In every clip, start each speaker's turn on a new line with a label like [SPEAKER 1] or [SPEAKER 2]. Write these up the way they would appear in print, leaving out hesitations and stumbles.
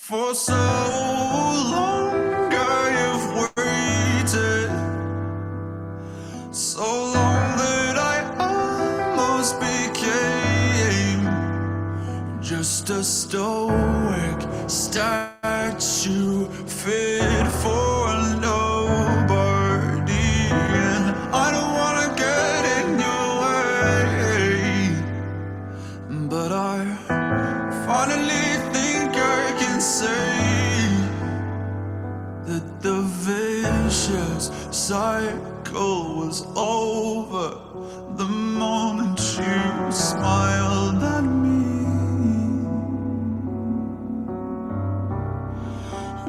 [SPEAKER 1] For so long I have waited, so long that I almost became just a stoic statue fit for nobody. And I don't wanna get in your way, but I finally think I can say that the vicious cycle was over the moment you smiled at me.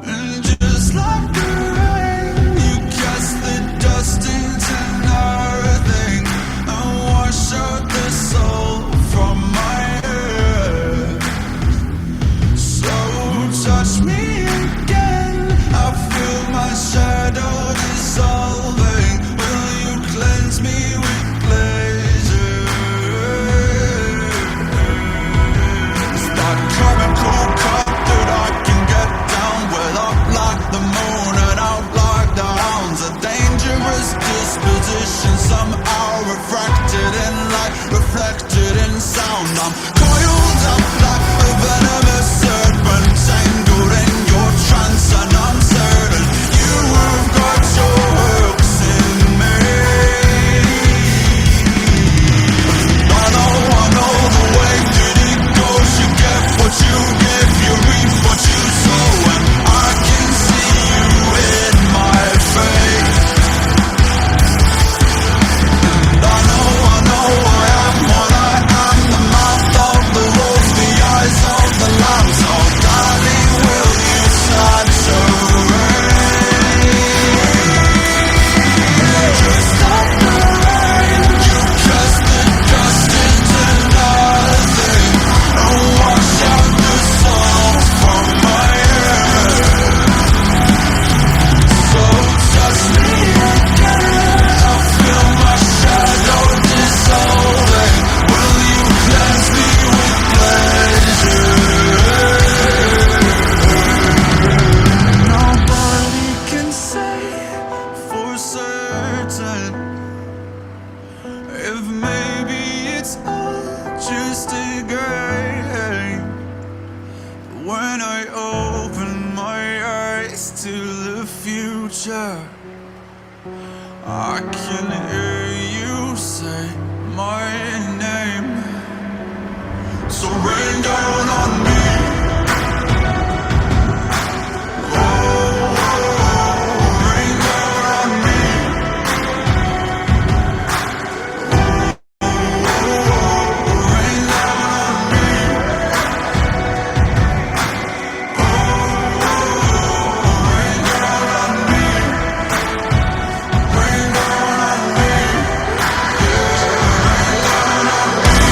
[SPEAKER 1] And just like the rain, you cast the dust into nothing and wash out the soul from my head. So touch me again, I feel my shadow dissolving. Will you cleanse me with pleasure? Is that chemical cut that I can get down with, up like the moon and out like the hounds? A dangerous disposition, somehow refracted in light, reflected in sound. I'm coiled up like a venomous serpent, tangled in your trance, and I'm certain you have got your hooks in me. I know the way that it goes. You get what you give, you reap what you sow, and I can see you in my face. And I know I am what I am, the mouth of the wolf, the eyes of the lamb. So darling, will you saturate? Just stop the rain, you cast the dust into nothing and wash out the salt from my head. So touch me again, I feel my shadow dissolving. Will you cleanse me with pleasure? Nobody can say for certain if maybe it's all just a game. When I open my eyes to the future, I can hear you say my name. So rain down on me. Rain down on me. Rain down on me. Rain down on me. Rain down on me. Yeah, rain down on me.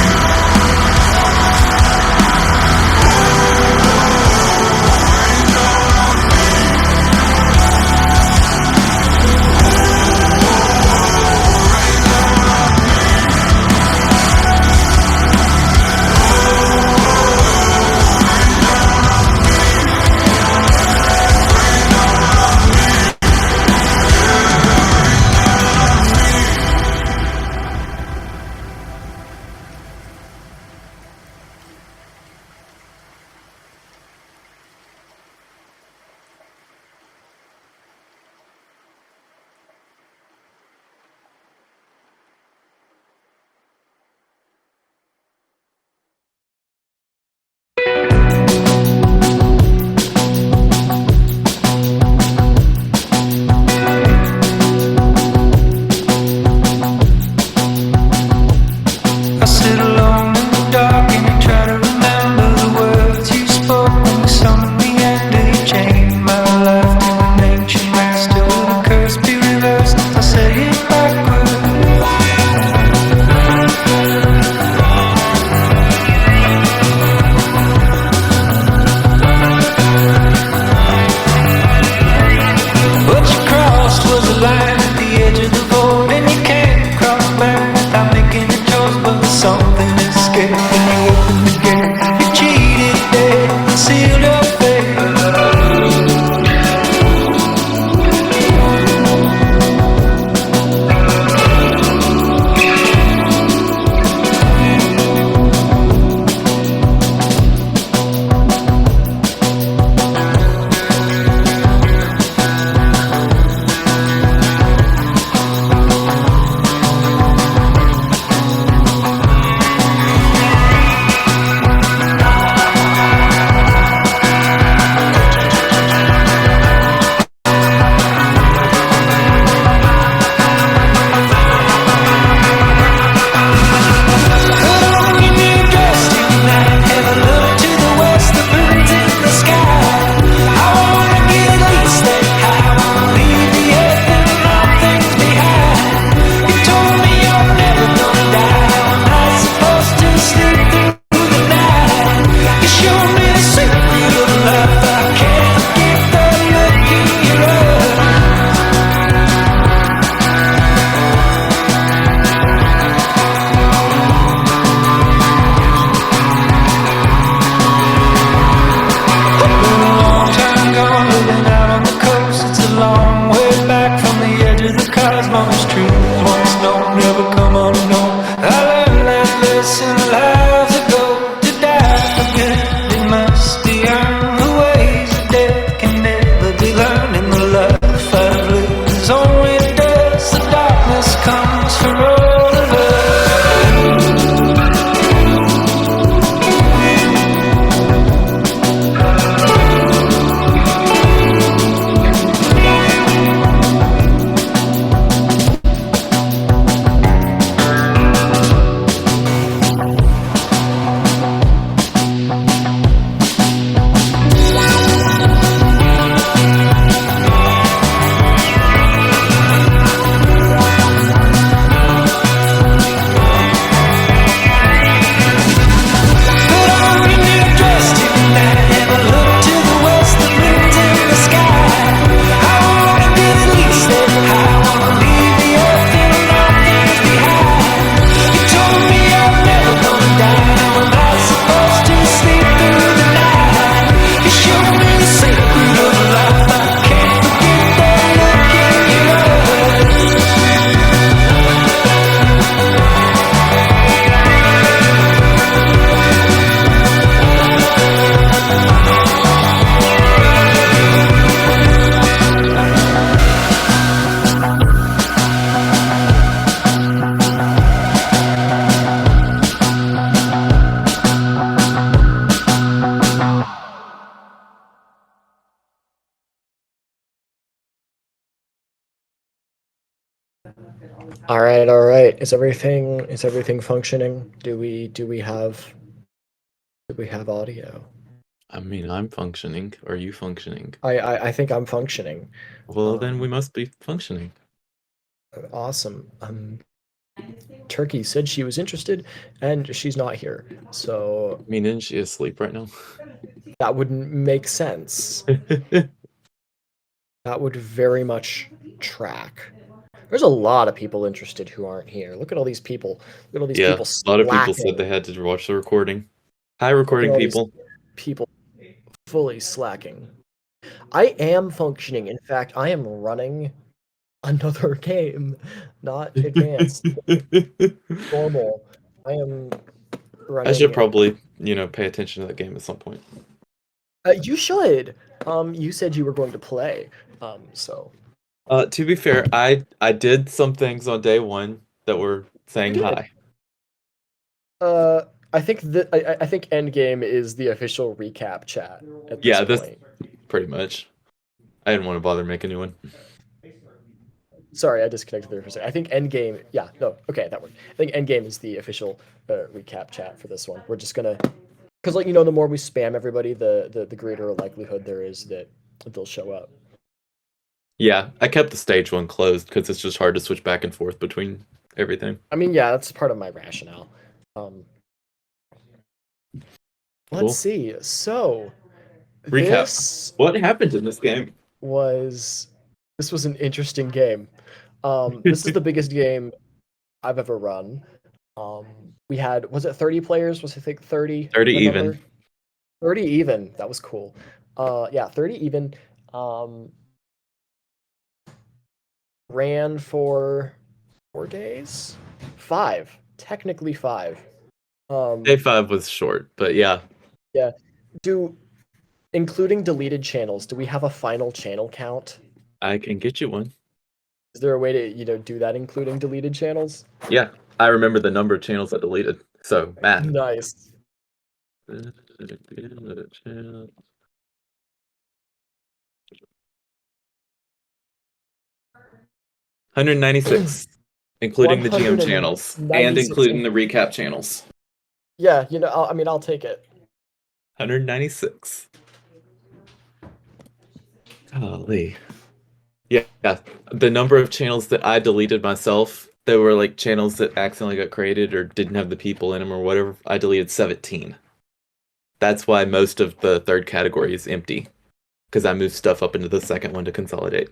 [SPEAKER 1] The secret of life, I can't forget that look in your eyes.
[SPEAKER 2] All right. Is everything functioning? Do we have audio?
[SPEAKER 3] I mean, I'm functioning. Are you functioning?
[SPEAKER 2] I think I'm functioning.
[SPEAKER 3] Well, then we must be functioning.
[SPEAKER 2] Awesome. Turkey said she was interested, and she's not here, so
[SPEAKER 3] I mean, isn't she asleep right now?
[SPEAKER 2] that wouldn't make sense. That would very much track. There's a lot of people interested who aren't here. Look at all these people. Look at all these
[SPEAKER 3] Yeah,
[SPEAKER 2] people
[SPEAKER 3] a lot of people said
[SPEAKER 2] slacking.
[SPEAKER 3] they had to watch the recording. Hi,
[SPEAKER 2] Look at
[SPEAKER 3] recording
[SPEAKER 2] all these
[SPEAKER 3] people.
[SPEAKER 2] people fully slacking. I am functioning. In fact, I am running another game, not advanced, normal. I am
[SPEAKER 3] I should
[SPEAKER 2] running.
[SPEAKER 3] probably, pay attention to that game at some point.
[SPEAKER 2] You should. You said you were going to play. So
[SPEAKER 3] To be fair, I did some things on day one that were saying
[SPEAKER 2] you did.
[SPEAKER 3] hi.
[SPEAKER 2] I think that I think Endgame is the official recap chat at this
[SPEAKER 3] Yeah, that's
[SPEAKER 2] point.
[SPEAKER 3] pretty much. I didn't want to bother making a new one.
[SPEAKER 2] Sorry, I disconnected there for a second. I think Endgame. Yeah, no, okay, that worked. I think Endgame is the official recap chat for this one. We're just gonna, because the more we spam everybody, the greater likelihood there is that they'll show up.
[SPEAKER 3] Yeah, I kept the stage one closed because it's just hard to switch back and forth between everything.
[SPEAKER 2] I mean, yeah, that's part of my rationale. Um,
[SPEAKER 3] Cool.
[SPEAKER 2] let's see. So
[SPEAKER 3] Recap.
[SPEAKER 2] this
[SPEAKER 3] What happened in this game?
[SPEAKER 2] was this was an interesting game. This is the biggest game I've ever run. We had, was it 30 players? Was I think 30
[SPEAKER 3] 30
[SPEAKER 2] the
[SPEAKER 3] even.
[SPEAKER 2] number? 30 even. That was cool. Yeah, 30 even. Ran for 4 days? 5. Technically 5.
[SPEAKER 3] Day 5 was short, but yeah.
[SPEAKER 2] Yeah. Including deleted channels, do we have a final channel count?
[SPEAKER 3] I can get you one.
[SPEAKER 2] Is there a way to, do that including deleted channels?
[SPEAKER 3] Yeah, I remember the number of channels I deleted. So, math.
[SPEAKER 2] Nice.
[SPEAKER 3] 196, including the GM channels, and
[SPEAKER 2] 196.
[SPEAKER 3] including the recap channels.
[SPEAKER 2] Yeah, I'll take it.
[SPEAKER 3] 196. Golly. Yeah, the number of channels that I deleted myself, there were like channels that accidentally got created or didn't have the people in them or whatever, I deleted 17. That's why most of the third category is empty, because I moved stuff up into the second one to consolidate.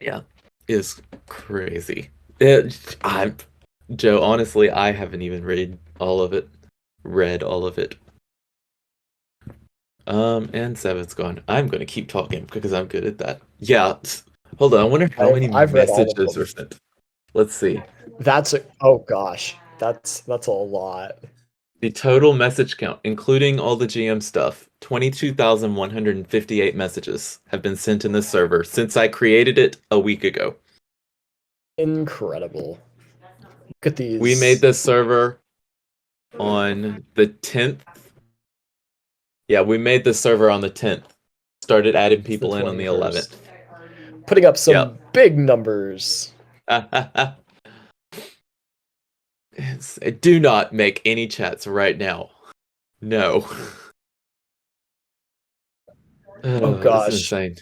[SPEAKER 3] Yeah, it's crazy. Joe, honestly, I haven't even read all of it. And Seven's gone. I'm gonna keep talking because I'm good at that. Yeah. Hold on, I wonder how many
[SPEAKER 2] I've read all of
[SPEAKER 3] messages
[SPEAKER 2] them.
[SPEAKER 3] are sent. Let's see.
[SPEAKER 2] Oh gosh. That's a lot.
[SPEAKER 3] The total message count, including all the GM stuff, 22,158 messages have been sent in this server since I created it a week ago.
[SPEAKER 2] Incredible. Look at these.
[SPEAKER 3] We made this server on the 10th. Yeah, we made this server on the 10th. Started adding people in on the 11th.
[SPEAKER 2] Putting up some big numbers.
[SPEAKER 3] Do not make any chats right now. No.
[SPEAKER 2] Oh gosh.
[SPEAKER 3] This is insane.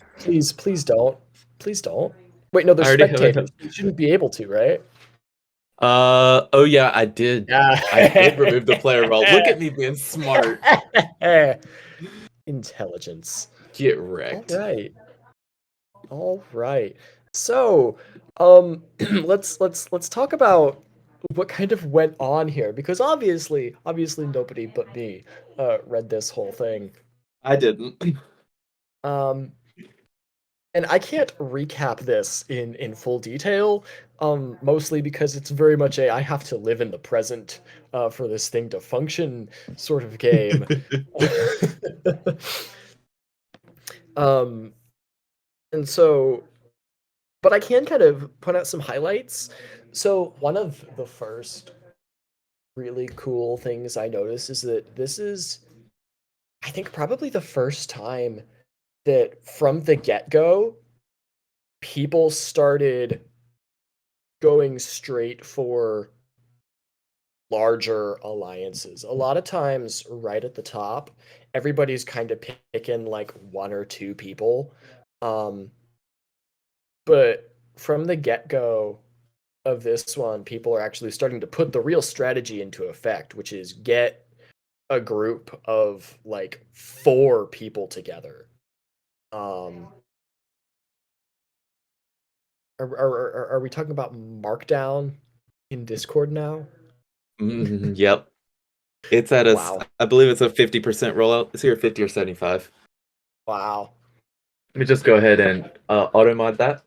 [SPEAKER 2] Please don't. Please don't. Wait, no, there's spectators. You shouldn't be able to, right?
[SPEAKER 3] Oh yeah, I did.
[SPEAKER 2] Yeah.
[SPEAKER 3] I did remove the player role. Look at me being smart.
[SPEAKER 2] Intelligence.
[SPEAKER 3] Get wrecked.
[SPEAKER 2] All right. So, let's talk about what kind of went on here, because obviously nobody but me read this whole thing.
[SPEAKER 3] I didn't.
[SPEAKER 2] Um, and I can't recap this in full detail, mostly because it's very much a I have to live in the present for this thing to function sort of game. um, and so, but I can kind of point out some highlights. So one of the first really cool things I noticed is that this is, I think, probably the first time that from the get-go, people started going straight for larger alliances. A lot of times, right at the top, everybody's kind of picking like one or two people. Um, but from the get-go of this one, people are actually starting to put the real strategy into effect, which is get a group of like 4 people together. Um, are we talking about Markdown in Discord now?
[SPEAKER 3] Yep. It's at
[SPEAKER 2] Wow.
[SPEAKER 3] I believe it's a 50% rollout. It's here 50 or 75.
[SPEAKER 2] Wow.
[SPEAKER 3] Let me just go ahead and auto mod that.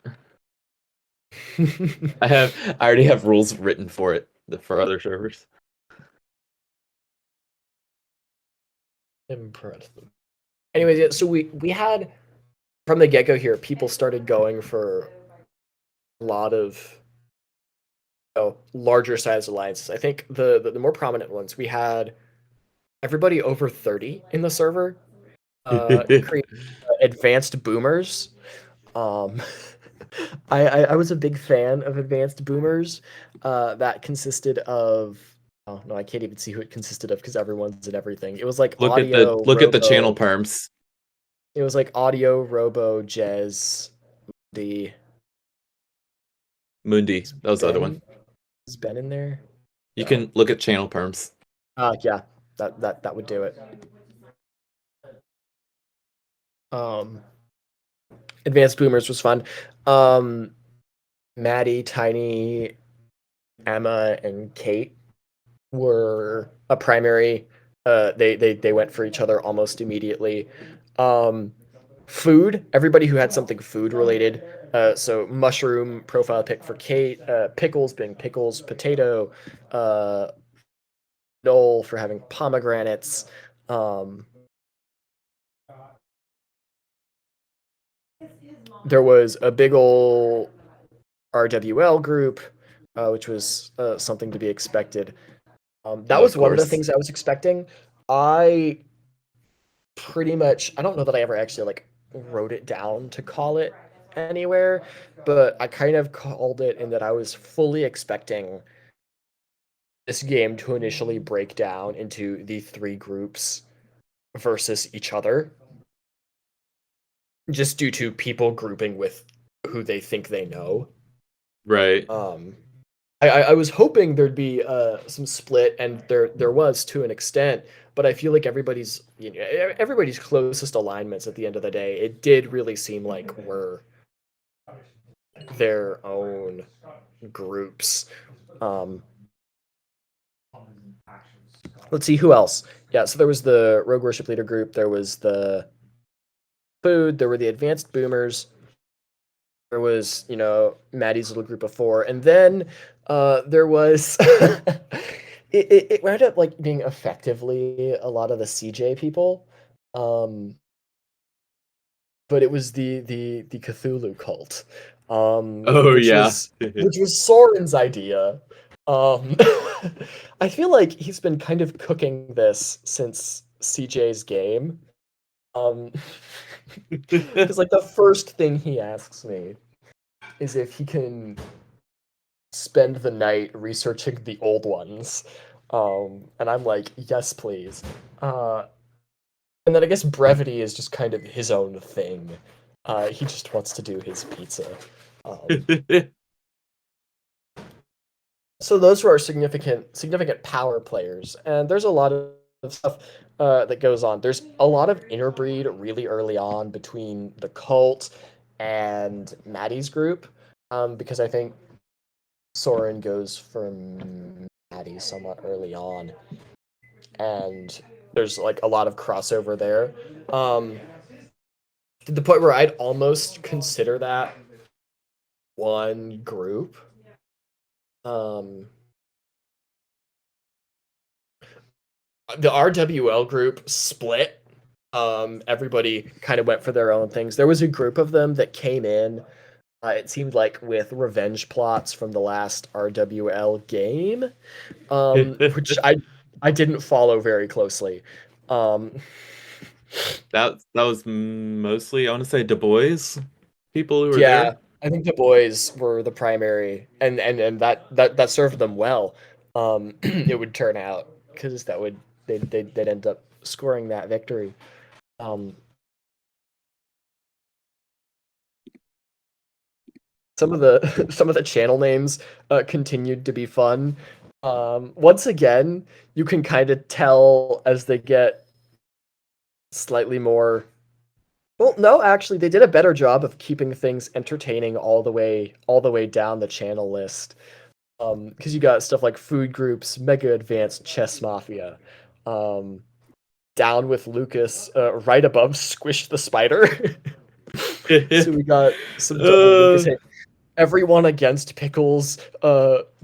[SPEAKER 3] I already have rules written for it for other servers.
[SPEAKER 2] Impressive. Anyways, yeah, so we had from the get-go here, people started going for a lot of larger size alliances. I think the more prominent ones, we had everybody over 30 in the server create advanced boomers. Um, I was a big fan of advanced boomers. That consisted of, oh no, I can't even see who it consisted of because everyone's in everything. It was like audio,
[SPEAKER 3] look at the channel
[SPEAKER 2] robo.
[SPEAKER 3] perms.
[SPEAKER 2] It was like audio, robo, Jez, the
[SPEAKER 3] Mundi. That was the other one.
[SPEAKER 2] Is Ben in there?
[SPEAKER 3] You
[SPEAKER 2] No.
[SPEAKER 3] can look at channel perms.
[SPEAKER 2] Yeah, that would do it. Um, Advanced Boomers was fun. Maddie, Tiny, Emma, and Kate were a primary. They went for each other almost immediately. Food. Everybody who had something food related. So mushroom profile pick for Kate. Pickles being pickles. Potato. Noel for having pomegranates. There was a big ol' RWL group, which was something to be expected. That
[SPEAKER 3] Oh, of
[SPEAKER 2] was one of the
[SPEAKER 3] course.
[SPEAKER 2] things I was expecting. I pretty much, I don't know that I ever actually like wrote it down to call it anywhere, but I kind of called it in that I was fully expecting this game to initially break down into the 3 groups versus each other, just due to people grouping with who they think they know.
[SPEAKER 3] Right.
[SPEAKER 2] I was hoping there'd be some split, and there was to an extent, but I feel like everybody's closest alignments at the end of the day, it did really seem like were their own groups. Um, let's see who else. Yeah, so there was the Rogue Worship Leader group. There was the Food. There were the Advanced Boomers. There was, Maddie's little group of 4, and then there was it wound up like being effectively a lot of the CJ people, um, but it was the Cthulhu cult,
[SPEAKER 3] Oh yeah.
[SPEAKER 2] which was Soren's idea. Um, I feel like he's been kind of cooking this since CJ's game. Because like the first thing he asks me is if he can spend the night researching the old ones. And I'm like, yes, please. And then I guess brevity is just kind of his own thing. He just wants to do his pizza. Um, so those were our significant power players, and there's a lot of stuff that goes on. There's a lot of interbreed really early on between the cult and Maddie's group, because I think Soren goes from Maddie somewhat early on, and there's like a lot of crossover there. Um, to the point where I'd almost consider that one group. Um, the RWL group split. Everybody kind of went for their own things. There was a group of them that came in. It seemed like with revenge plots from the last RWL game, which I didn't follow very closely. Um,
[SPEAKER 3] That was mostly, I want to say, Du Bois people who were
[SPEAKER 2] yeah,
[SPEAKER 3] there.
[SPEAKER 2] I think the boys were the primary, and that served them well. It would turn out because that would they'd end up scoring that victory. Um, some of the some of the channel names continued to be fun. Once again, you can kind of tell as they get slightly more. Well, no, actually, they did a better job of keeping things entertaining all the way down the channel list. Because you got stuff like Food Groups, Mega Advanced Chess Mafia, um, Down with Lucas, right above Squish the Spider. So we got some double Lucas
[SPEAKER 3] Uh,
[SPEAKER 2] hit. Everyone against Pickles,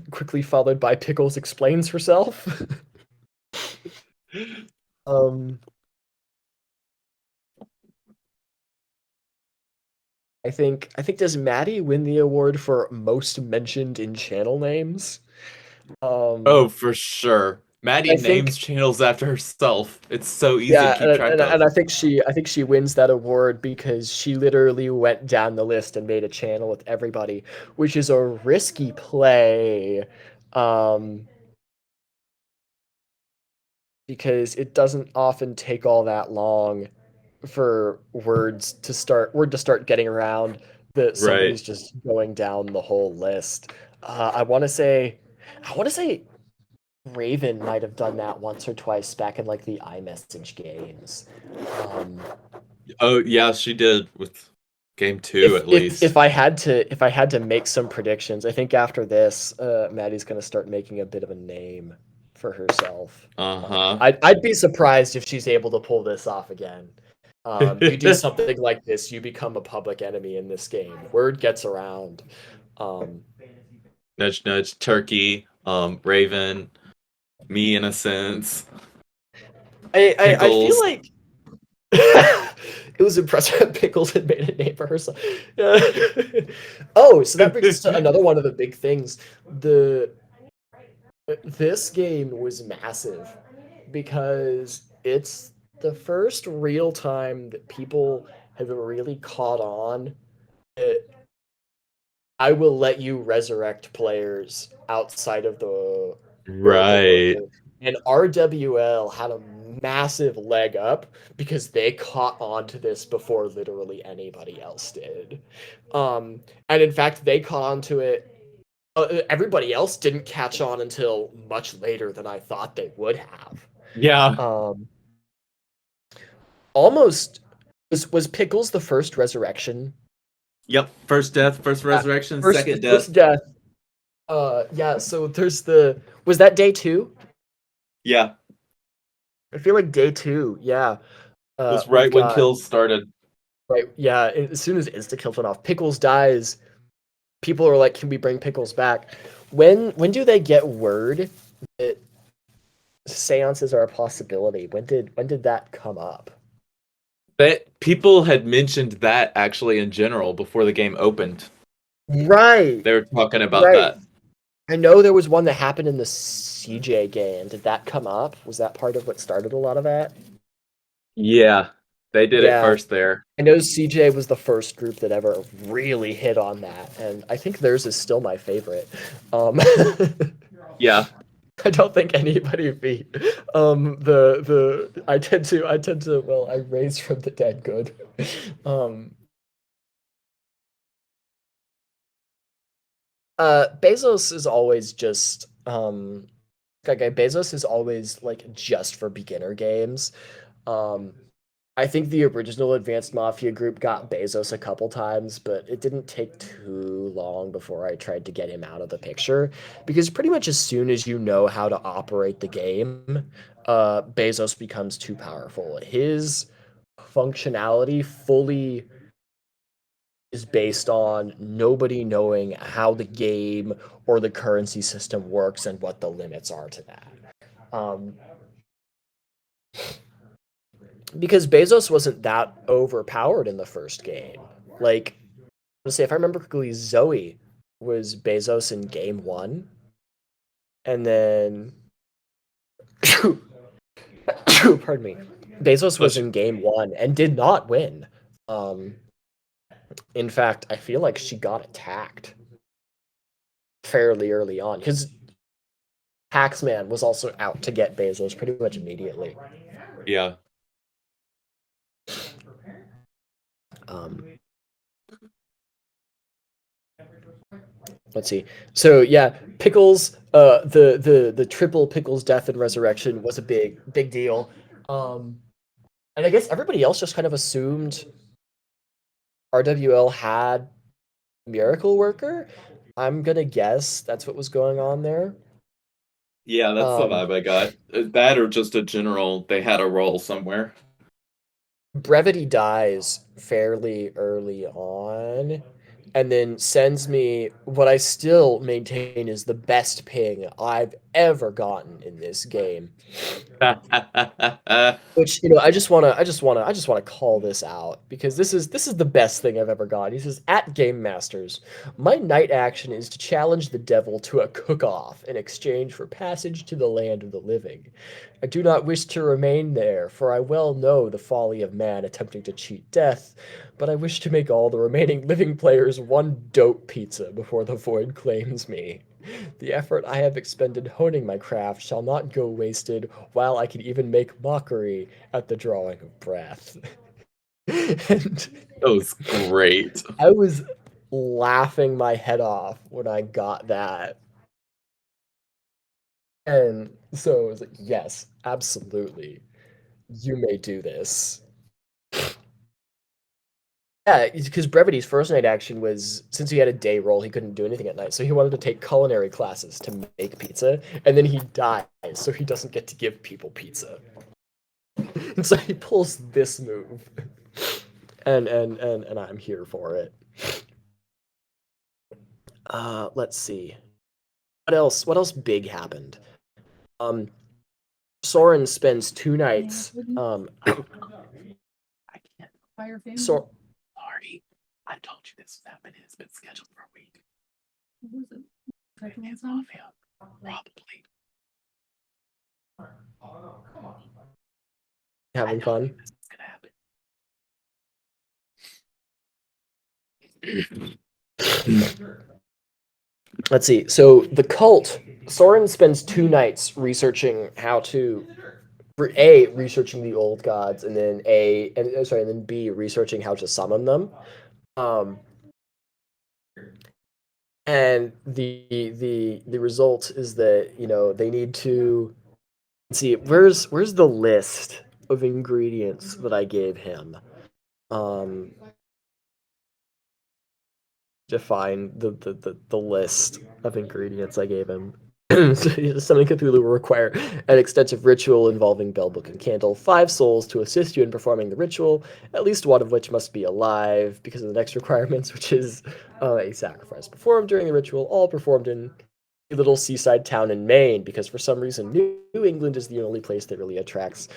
[SPEAKER 2] quickly followed by Pickles explains herself. um, I think does Maddie win the award for most mentioned in channel names?
[SPEAKER 3] oh, for sure. Maddie
[SPEAKER 2] I
[SPEAKER 3] names
[SPEAKER 2] think
[SPEAKER 3] channels after herself. It's so easy to
[SPEAKER 2] yeah,
[SPEAKER 3] keep track
[SPEAKER 2] and
[SPEAKER 3] of.
[SPEAKER 2] I think she wins that award because she literally went down the list and made a channel with everybody, which is a risky play, um, because it doesn't often take all that long for word to start getting around that
[SPEAKER 3] Right.
[SPEAKER 2] somebody's just going down the whole list. I want to say, I want to say Raven might have done that once or twice back in like the iMessage games. Um,
[SPEAKER 3] Oh, yeah, she did with game two at least.
[SPEAKER 2] if I had to make some predictions, I think after this, Maddie's gonna start making a bit of a name for herself.
[SPEAKER 3] Uh-huh.
[SPEAKER 2] I'd be surprised if she's able to pull this off again. You do something like this, you become a public enemy in this game. Word gets around. Um,
[SPEAKER 3] Nudge, nudge, turkey, Raven, me in a sense,
[SPEAKER 2] I feel
[SPEAKER 3] pickles.
[SPEAKER 2] like it was impressive that Pickles had made a name for herself. Oh, so that brings us to another one of the big things. The This game was massive because it's the first real time that people have really caught on that I will let you resurrect players outside of the
[SPEAKER 3] Right.
[SPEAKER 2] world. And RWL had a massive leg up because they caught on to this before literally anybody else did. And in fact, they caught on to it. Everybody else didn't catch on until much later than I thought they would have.
[SPEAKER 3] Yeah.
[SPEAKER 2] Um, almost was Pickles the first resurrection?
[SPEAKER 3] Yep. First death, first
[SPEAKER 2] Yeah,
[SPEAKER 3] resurrection, second
[SPEAKER 2] first
[SPEAKER 3] death.
[SPEAKER 2] death. Yeah. So there's the was that day two?
[SPEAKER 3] Yeah.
[SPEAKER 2] I feel like day two. Yeah.
[SPEAKER 3] It was
[SPEAKER 2] We've
[SPEAKER 3] right when
[SPEAKER 2] got
[SPEAKER 3] kills started.
[SPEAKER 2] right. Yeah. As soon as insta kills went off, Pickles dies. People are like, "Can we bring Pickles back?" When do they get word that seances are a possibility? When did that come up?
[SPEAKER 3] That people had mentioned that actually in general before the game opened.
[SPEAKER 2] Right.
[SPEAKER 3] They were talking about
[SPEAKER 2] Right.
[SPEAKER 3] that.
[SPEAKER 2] I know there was one that happened in the CJ game. Did that come up? Was that part of what started a lot of that?
[SPEAKER 3] Yeah. They did it
[SPEAKER 2] Yeah.
[SPEAKER 3] first there.
[SPEAKER 2] I know CJ was the first group that ever really hit on that, and I think theirs is still my favorite.
[SPEAKER 3] Yeah.
[SPEAKER 2] I don't think anybody beat the I tend to well I raised from the dead good. Um Bezos is always just okay, Bezos is always like just for beginner games. Um I think the original Advanced Mafia group got Bezos a couple times, but it didn't take too long before I tried to get him out of the picture. Because pretty much as soon as you know how to operate the game, Bezos becomes too powerful. His functionality fully is based on nobody knowing how the game or the currency system works and what the limits are to that. Um, because Bezos wasn't that overpowered in the first game. Like, let's say if I remember correctly, Zoe was Bezos in game one, and then pardon me, Bezos was
[SPEAKER 3] Bless you.
[SPEAKER 2] in game one and did not win. Um, in fact, I feel like she got attacked fairly early on because Taxman was also out to get Bezos pretty much immediately.
[SPEAKER 3] Yeah.
[SPEAKER 2] Um, let's see. So yeah, Pickles, the triple Pickles death and resurrection was a big deal. And I guess everybody else just kind of assumed RWL had Miracle Worker. I'm gonna guess that's what was going on there.
[SPEAKER 3] Yeah, that's the
[SPEAKER 2] Um,
[SPEAKER 3] vibe I got. That or just a general, they had a role somewhere.
[SPEAKER 2] Brevity dies fairly early on, and then sends me what I still maintain is the best ping I've ever gotten in this game. Which, I just wanna call this out because this is the best thing I've ever gotten. He says, "At Game Masters, my night action is to challenge the devil to a cook-off in exchange for passage to the land of the living. I do not wish to remain there, for I well know the folly of man attempting to cheat death, but I wish to make all the remaining living players one dope pizza before the void claims me. The effort I have expended honing my craft shall not go wasted, while I can even make mockery at the drawing of breath." And
[SPEAKER 3] That was great.
[SPEAKER 2] I was laughing my head off when I got that. And so I was like, yes, absolutely. You may do this. Yeah, because Brevity's first night action was since he had a day roll, he couldn't do anything at night. So he wanted to take culinary classes to make pizza, and then he dies, so he doesn't get to give people pizza. And so he pulls this move. And I'm here for it. Let's see. What else? What else big happened? Um Soren spends 2 nights.
[SPEAKER 3] I can't.
[SPEAKER 4] Fire family.
[SPEAKER 2] So
[SPEAKER 3] Sorry. I told you this was happening. It's been scheduled for a week.
[SPEAKER 4] What was it? Second
[SPEAKER 3] It's
[SPEAKER 4] one?
[SPEAKER 3] Mafia. Probably.
[SPEAKER 2] having fun.
[SPEAKER 3] This is gonna happen.
[SPEAKER 2] Let's see. So the cult. Soren spends 2 nights researching how to researching the old gods, and then and then B researching how to summon them. Um, and the result is that they need to let's see. Where's the list of ingredients that I gave him? Um, Define the list of ingredients I gave him. So summoning Cthulhu will require an extensive ritual involving bell, book, and candle, 5 souls to assist you in performing the ritual, at least one of which must be alive because of the next requirements, which is a sacrifice performed during the ritual, all performed in a little seaside town in Maine, because for some reason New England is the only place that really attracts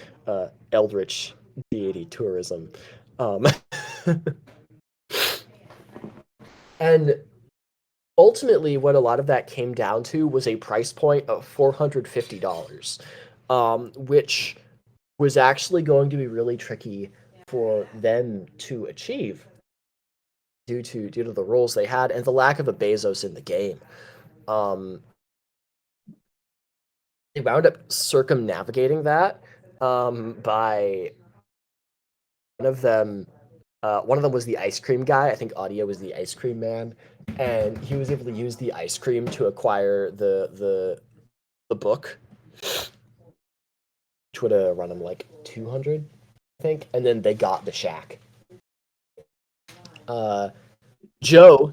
[SPEAKER 2] eldritch deity tourism. Um, and ultimately, what a lot of that came down to was a price point of $450, which was actually going to be really tricky for them to achieve due to the rules they had and the lack of a Bezos in the game. They wound up circumnavigating that by one of them. One of them was the ice cream guy. I think Audio was the ice cream man, and he was able to use the ice cream to acquire the book, which would have run him like 200. I think, and then they got the shack. Joe,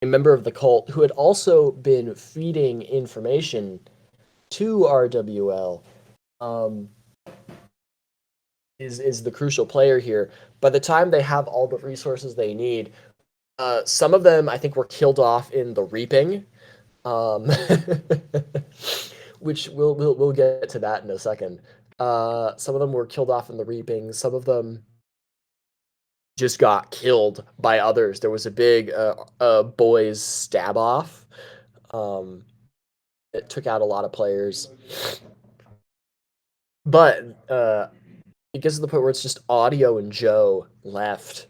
[SPEAKER 2] a member of the cult, who had also been feeding information to RWL, um, is the crucial player here. By the time they have all the resources they need, some of them I think were killed off in the reaping, um, which we'll get to that in a second. Some of them were killed off in the reaping. Some of them just got killed by others. There was a big boys stab off. It took out a lot of players, but it gets to the point where it's just Audio and Joe left,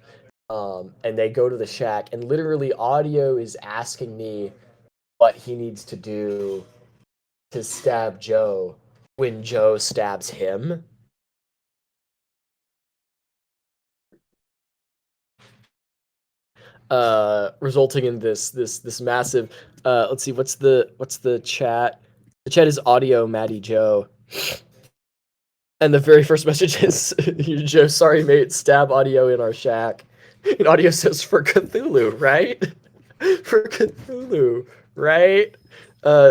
[SPEAKER 2] and they go to the shack, and literally Audio is asking me what he needs to do to stab Joe when Joe stabs him. Resulting in this massive. Let's see, what's the chat? The chat is Audio Maddie Joe, and the very first message is Joe. Sorry, mate. Stab Audio in our shack. And Audio says for Cthulhu, right? For Cthulhu, right?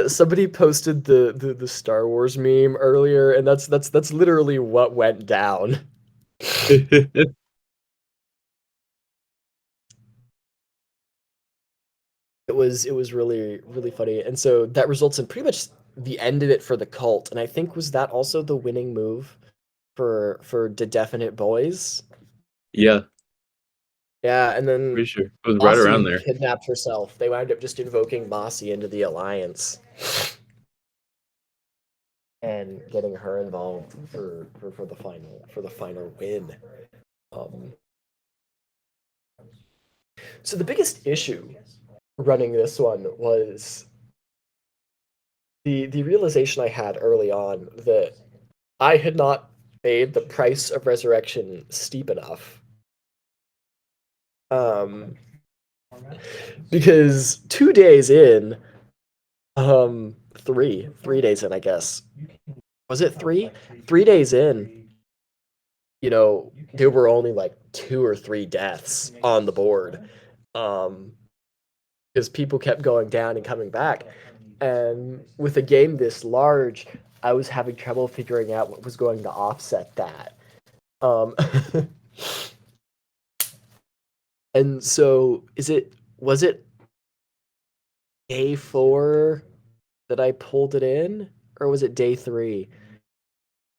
[SPEAKER 2] Somebody posted the Star Wars meme earlier, and that's literally what went down. It was really funny, and so that results in pretty much the end of it for the cult. And I think was that also the winning move for the Definite Boys.
[SPEAKER 3] Yeah,
[SPEAKER 2] Yeah, and then
[SPEAKER 3] pretty sure it was right
[SPEAKER 2] Mossy
[SPEAKER 3] around there.
[SPEAKER 2] kidnapped herself. They wound up just invoking Mossy into the alliance and getting her involved for the final win. Um, so the biggest issue running this one was the realization I had early on that I had not made the price of resurrection steep enough. Because 2 days in, three days in, I guess. Was it three? 3 days in, there were only like 2 or 3 deaths on the board. Because people kept going down and coming back. And with a game this large, I was having trouble figuring out what was going to offset that. And so was it day 4 that I pulled it in, or was it day 3?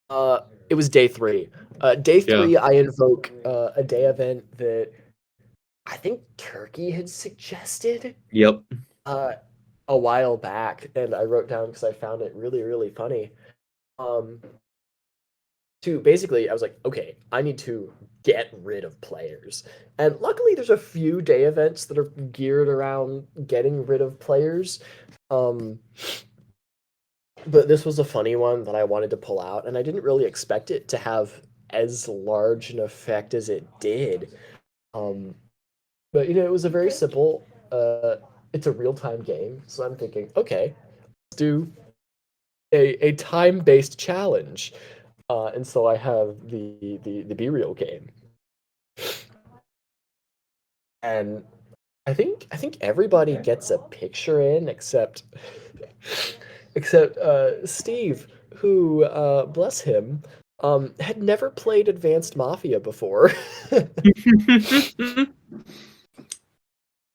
[SPEAKER 2] It was day 3. Day 3, I invoke a day event that I think Turkey had suggested.
[SPEAKER 3] Yep.
[SPEAKER 2] A while back, and I wrote down because I found it really funny. To basically, I was like, okay, I need to get rid of players, and luckily, there's a few day events that are geared around getting rid of players. But this was a funny one that I wanted to pull out, and I didn't really expect it to have as large an effect as it did. But it was a very simple. It's a real time game, so I'm thinking, okay, let's do a time based challenge, and so I have the Be Real game, and I think everybody gets a picture in except Steve, who bless him, had never played Advanced Mafia before.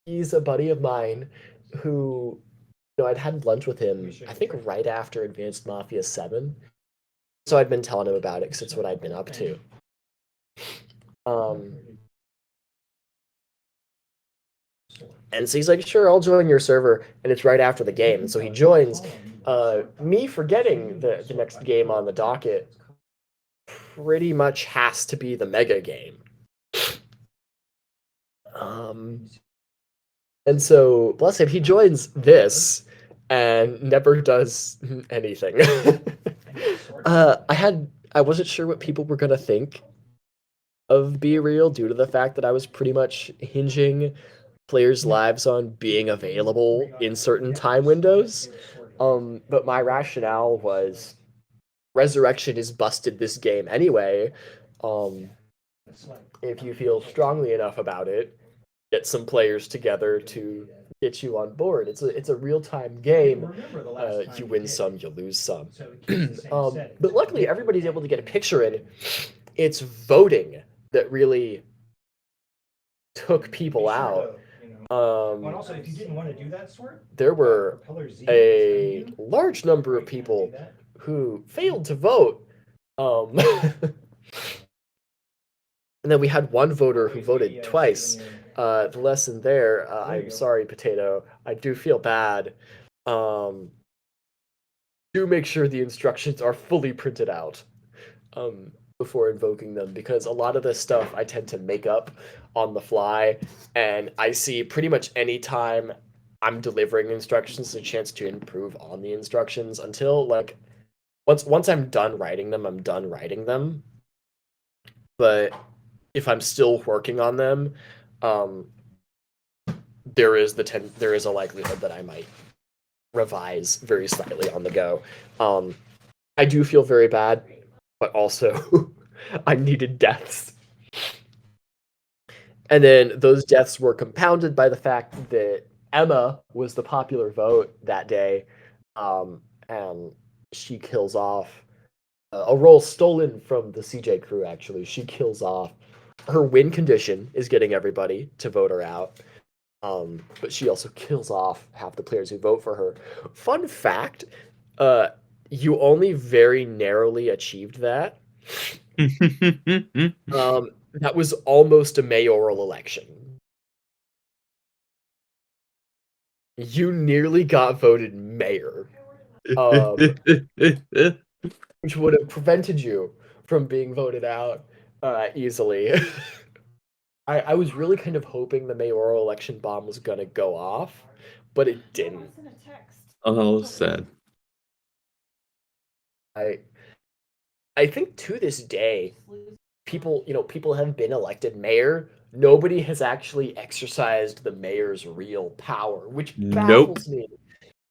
[SPEAKER 2] He's a buddy of mine who, I'd had lunch with him, I think right after Advanced Mafia 7. So I'd been telling him about it because it's what I'd been up to. And so he's like, sure, I'll join your server. And it's right after the game. And so he joins, me forgetting the next game on the docket pretty much has to be the mega game. And so, bless him, he joins this and never does anything. I wasn't sure what people were gonna think of Be Real due to the fact that I was pretty much hinging players' lives on being available in certain time windows. But my rationale was Resurrection has busted this game anyway. If you feel strongly enough about it, get some players together to get you on board. It's a real time game. You win some, you lose some. But luckily, everybody's able to get a picture in. It's voting that really took people out.
[SPEAKER 5] Also, if you didn't want to do that sort,
[SPEAKER 2] there were a large number of people who failed to vote. And then we had one voter who voted twice. The lesson there, I'm sorry, Potato. I do feel bad. Do make sure the instructions are fully printed out before invoking them, because a lot of this stuff I tend to make up on the fly, and I see pretty much any time I'm delivering instructions a chance to improve on the instructions until like once I'm done writing them, I'm done writing them. But if I'm still working on them, there is a likelihood that I might revise very slightly on the go. I do feel very bad, but also I needed deaths. And then those deaths were compounded by the fact that Emma was the popular vote that day, and she kills off a role stolen from the CJ crew, actually. She kills off. Her win condition is getting everybody to vote her out, but she also kills off half the players who vote for her. Fun fact, you only very narrowly achieved that. That was almost a mayoral election. You nearly got voted mayor, which would have prevented you from being voted out easily. I was really kind of hoping the mayoral election bomb was gonna go off, but it didn't.
[SPEAKER 3] Oh, sad.
[SPEAKER 2] I think to this day, people have been elected mayor. Nobody has actually exercised the mayor's real power, which baffles me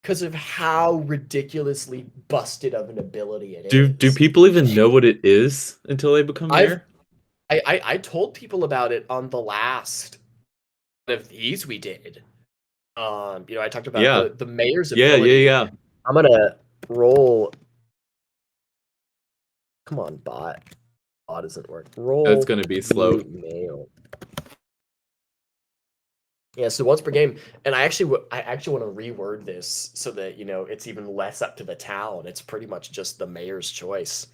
[SPEAKER 2] because of how ridiculously busted of an ability it is.
[SPEAKER 3] Do people even know what it is until they become mayor?
[SPEAKER 2] I told people about it on the last of these we did. I talked about the mayor's ability.
[SPEAKER 3] Yeah.
[SPEAKER 2] I'm gonna roll. Come on, bot. Bot doesn't work. Roll.
[SPEAKER 3] That's gonna be slow.
[SPEAKER 2] Mail. Yeah, so once per game, and I actually want to reword this so that it's even less up to the town. It's pretty much just the mayor's choice.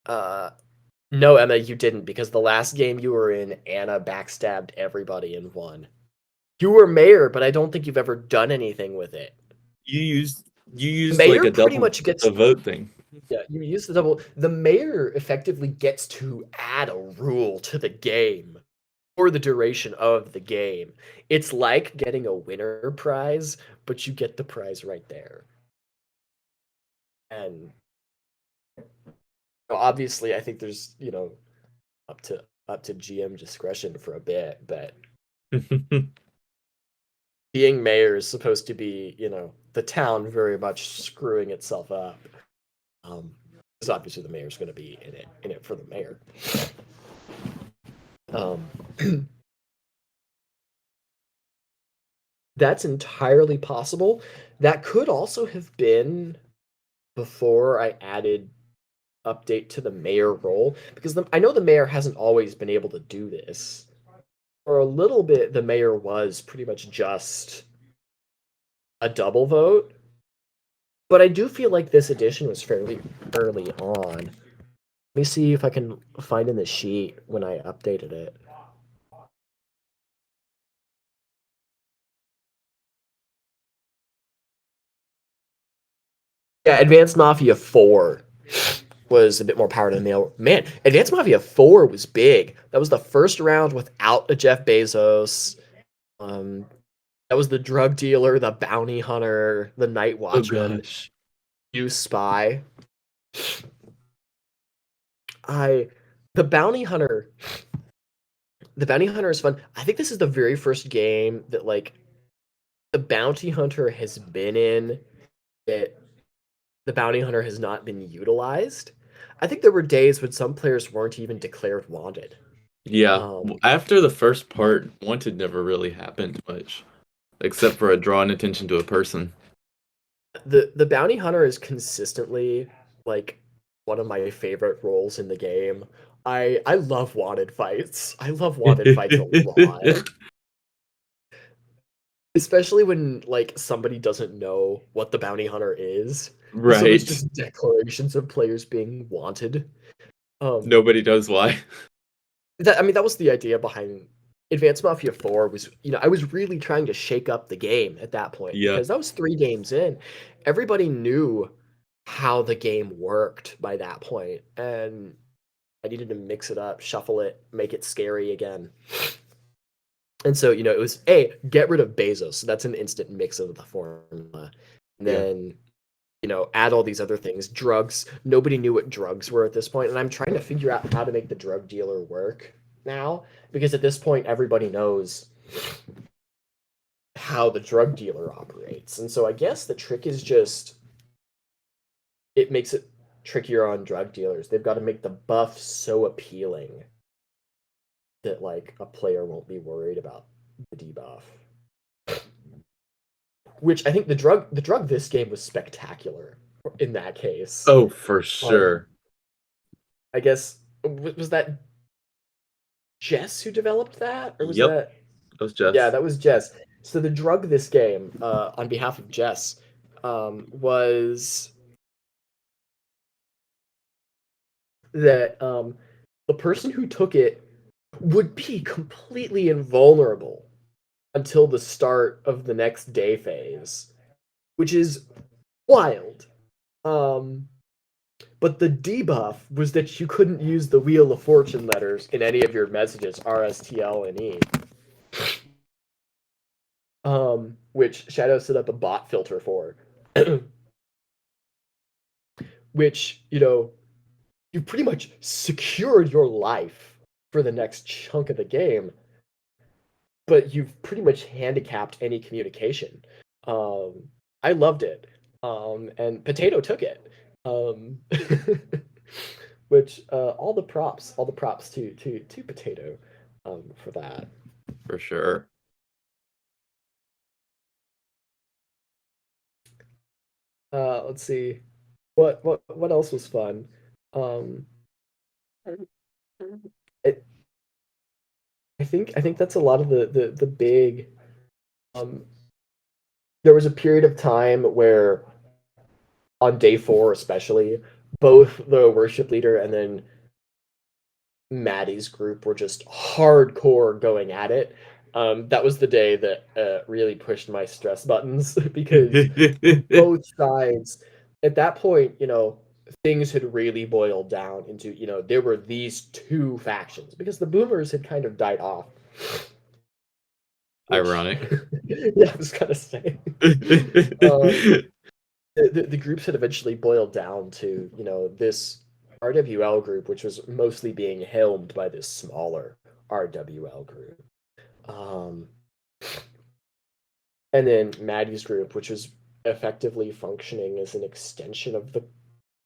[SPEAKER 2] No, Emma, you didn't, because the last game you were in, Anna backstabbed everybody and won. You were mayor, but I don't think you've ever done anything with it.
[SPEAKER 3] You used
[SPEAKER 2] mayor
[SPEAKER 3] like a
[SPEAKER 2] pretty
[SPEAKER 3] double
[SPEAKER 2] much gets
[SPEAKER 3] the vote thing.
[SPEAKER 2] Yeah, you use the double. The mayor effectively gets to add a rule to the game for the duration of the game. It's like getting a winner prize, but you get the prize right there. And obviously, I think there's up to GM discretion for a bit, but being mayor is supposed to be the town very much screwing itself up. Because obviously the mayor's going to be in it for the mayor. That's entirely possible. That could also have been before I added update to the mayor role, because I know the mayor hasn't always been able to do this. For a little bit, the mayor was pretty much just a double vote. But I do feel like this edition was fairly early on. Let me see if I can find in the sheet when I updated it. Yeah, Advanced Mafia 4 was a bit more power than mail. Man, Advanced Mafia 4 was big. That was the first round without a Jeff Bezos. That was the drug dealer, the bounty hunter, the night watchman, you spy. The bounty hunter is fun. I think this is the very first game that the bounty hunter has been in that the bounty hunter has not been utilized. I think there were days when some players weren't even declared wanted.
[SPEAKER 3] Yeah,
[SPEAKER 2] Um,
[SPEAKER 3] after the first part, wanted never really happened much, except for a drawing attention to a person.
[SPEAKER 2] the bounty hunter is consistently like one of my favorite roles in the game. I love wanted fights. I love wanted fights a lot. Especially when like somebody doesn't know what the bounty hunter is. So there's
[SPEAKER 3] Right.
[SPEAKER 2] just declarations of players being wanted. Um
[SPEAKER 3] Nobody knows why.
[SPEAKER 2] that I mean that was the idea behind Advanced Mafia 4 was, I was really trying to shake up the game at that point
[SPEAKER 3] Yeah,
[SPEAKER 2] because that was 3 games in. Everybody knew how the game worked by that point, and I needed to mix it up, shuffle it, make it scary again. And so, it was get rid of Bezos. So that's an instant mix of the formula. And
[SPEAKER 3] yeah.
[SPEAKER 2] then, add all these other things. Drugs. Nobody knew what drugs were at this point, and I'm trying to figure out how to make the drug dealer work now because at this point everybody knows how the drug dealer operates. And so I guess the trick is just it makes it trickier on drug dealers. They've got to make the buff so appealing that like a player won't be worried about the debuff. Which I think the drug this game was spectacular in that case.
[SPEAKER 3] Oh, for
[SPEAKER 2] Um,
[SPEAKER 3] sure.
[SPEAKER 2] I guess was that Jess who developed that, or was
[SPEAKER 3] Yep,
[SPEAKER 2] that?
[SPEAKER 3] that was
[SPEAKER 2] Yeah,
[SPEAKER 3] Jess.
[SPEAKER 2] that was Jess. So the drug this game, on behalf of Jess, was that the person who took it would be completely invulnerable until the start of the next day phase, which is wild. Um, but the debuff was that you couldn't use the Wheel of Fortune letters in any of your messages, R, S, T, L, and E. Which Shadow set up a bot filter for. Which, you pretty much secured your life for the next chunk of the game, but you've pretty much handicapped any communication. Um, I loved it. And Potato took it. Um, which all the props to Potato for that.
[SPEAKER 3] For sure.
[SPEAKER 2] Let's see. What else was fun? Um, it, I think that's a lot of the big. Um, there was a period of time where on day 4 especially, both the worship leader and then Maddie's group were just hardcore going at it. That was the day that really pushed my stress buttons because both sides at that point, things had really boiled down into, there were these two factions because the boomers had kind of died off. Which,
[SPEAKER 3] Ironic.
[SPEAKER 2] yeah, I was gonna say. Um, the groups had eventually boiled down to, this RWL group, which was mostly being helmed by this smaller RWL group. Um, and then Maddie's group, which was effectively functioning as an extension of the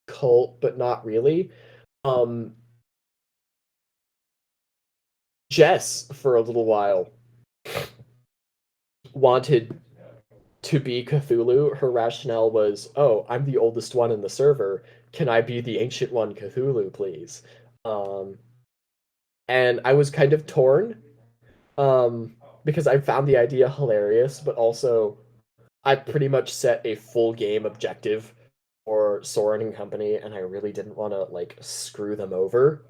[SPEAKER 2] cult, but not really. Um, Jess, for a little while, wanted to be Cthulhu. Her rationale was, oh, I'm the oldest one in the server. Can I be the ancient one, Cthulhu, please? Um, and I was kind of torn because I found the idea hilarious, but also I pretty much set a full game objective for Soren and company, and I really didn't want to like screw them over.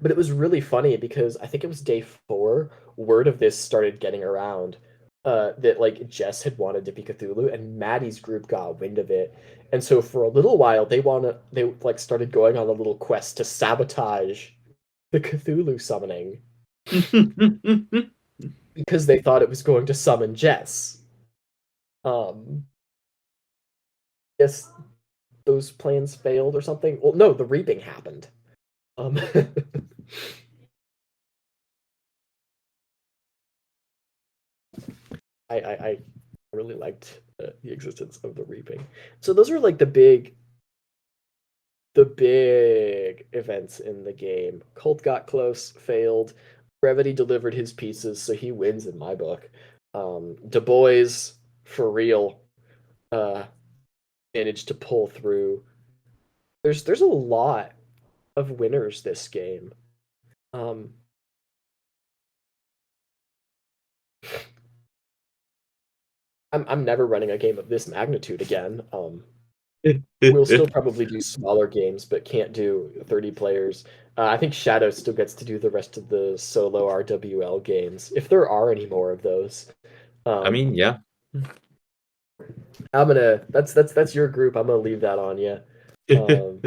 [SPEAKER 2] But it was really funny because I think it was day 4, word of this started getting around that like Jess had wanted to be Cthulhu, and Maddie's group got wind of it. And so for a little while they like started going on a little quest to sabotage the Cthulhu summoning because they thought it was going to summon Jess. Um Guess those plans failed or something. Well, no, the reaping happened. Um I really liked the existence of the reaping. So those are like the big the big events in the game. Colt got close, failed. Brevity delivered his pieces, so he wins in my book. Du Bois, for real, uh, managed to pull through. There's a lot of winners this game. Um, I'm never running a game of this magnitude again. We'll still probably do smaller games, but can't do 30 players. I think Shadow still gets to do the rest of the solo RWL games, if there are any more of those.
[SPEAKER 3] I mean, yeah.
[SPEAKER 2] I'm gonna. That's your group. I'm gonna leave that on you. Um,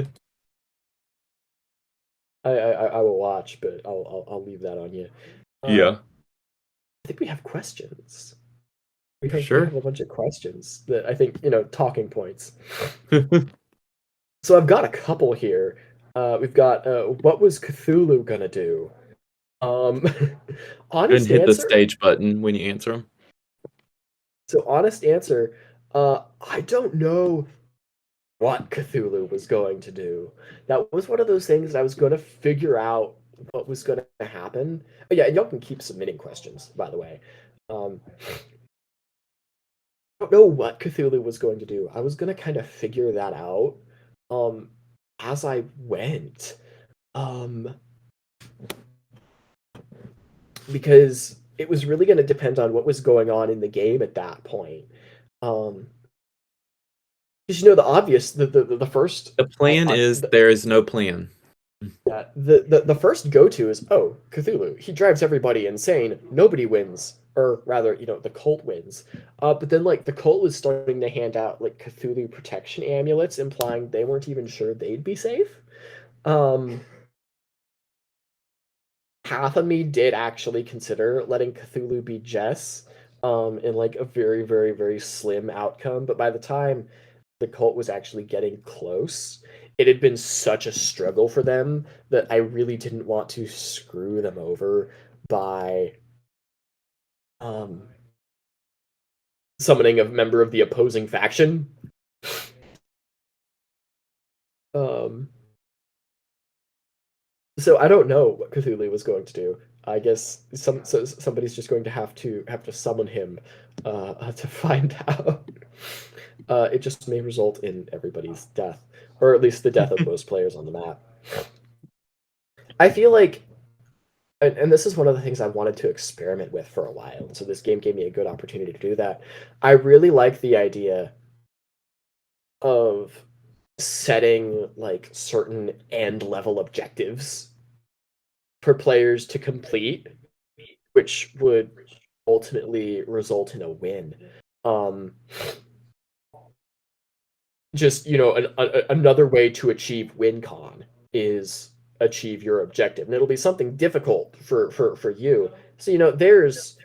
[SPEAKER 2] I will watch, but I'll leave that on you.
[SPEAKER 3] Yeah.
[SPEAKER 2] I think we have questions. We
[SPEAKER 3] Sure.
[SPEAKER 2] have a bunch of questions that I think talking points. So I've got a couple here. We've got what was Cthulhu gonna do? Um,
[SPEAKER 3] And
[SPEAKER 2] honest
[SPEAKER 3] hit the
[SPEAKER 2] answer.
[SPEAKER 3] stage button when you answer them.
[SPEAKER 2] So honest answer. I don't know what Cthulhu was going to do. That was one of those things that I was going to figure out what was going to happen. Oh, yeah, y'all can keep submitting questions, by the way. I don't know what Cthulhu was going to do. I was going to kind of figure that out as I went. Because it was really going to depend on what was going on in the game at that point. Because the obvious, the first
[SPEAKER 3] The plan is there is no plan.
[SPEAKER 2] yeah, the first go to is Cthulhu. He drives everybody insane. Nobody wins, or rather, the cult wins. But then like the cult was starting to hand out like Cthulhu protection amulets, implying they weren't even sure they'd be safe. Half of me did actually consider letting Cthulhu be Jess, in like a very, very, very slim outcome. But by the time the cult was actually getting close, it had been such a struggle for them that I really didn't want to screw them over by summoning a member of the opposing faction. Um, so I don't know what Cthulhu was going to do. I guess somebody's just going to have to summon him to find out. It just may result in everybody's death, or at least the death of most players on the map. I feel like, and this is one of the things I wanted to experiment with for a while, so this game gave me a good opportunity to do that. I really like the idea of setting like certain end level objectives for players to complete, which would ultimately result in a win. Just another way to achieve WinCon is achieve your objective, and it'll be something difficult for you. So there's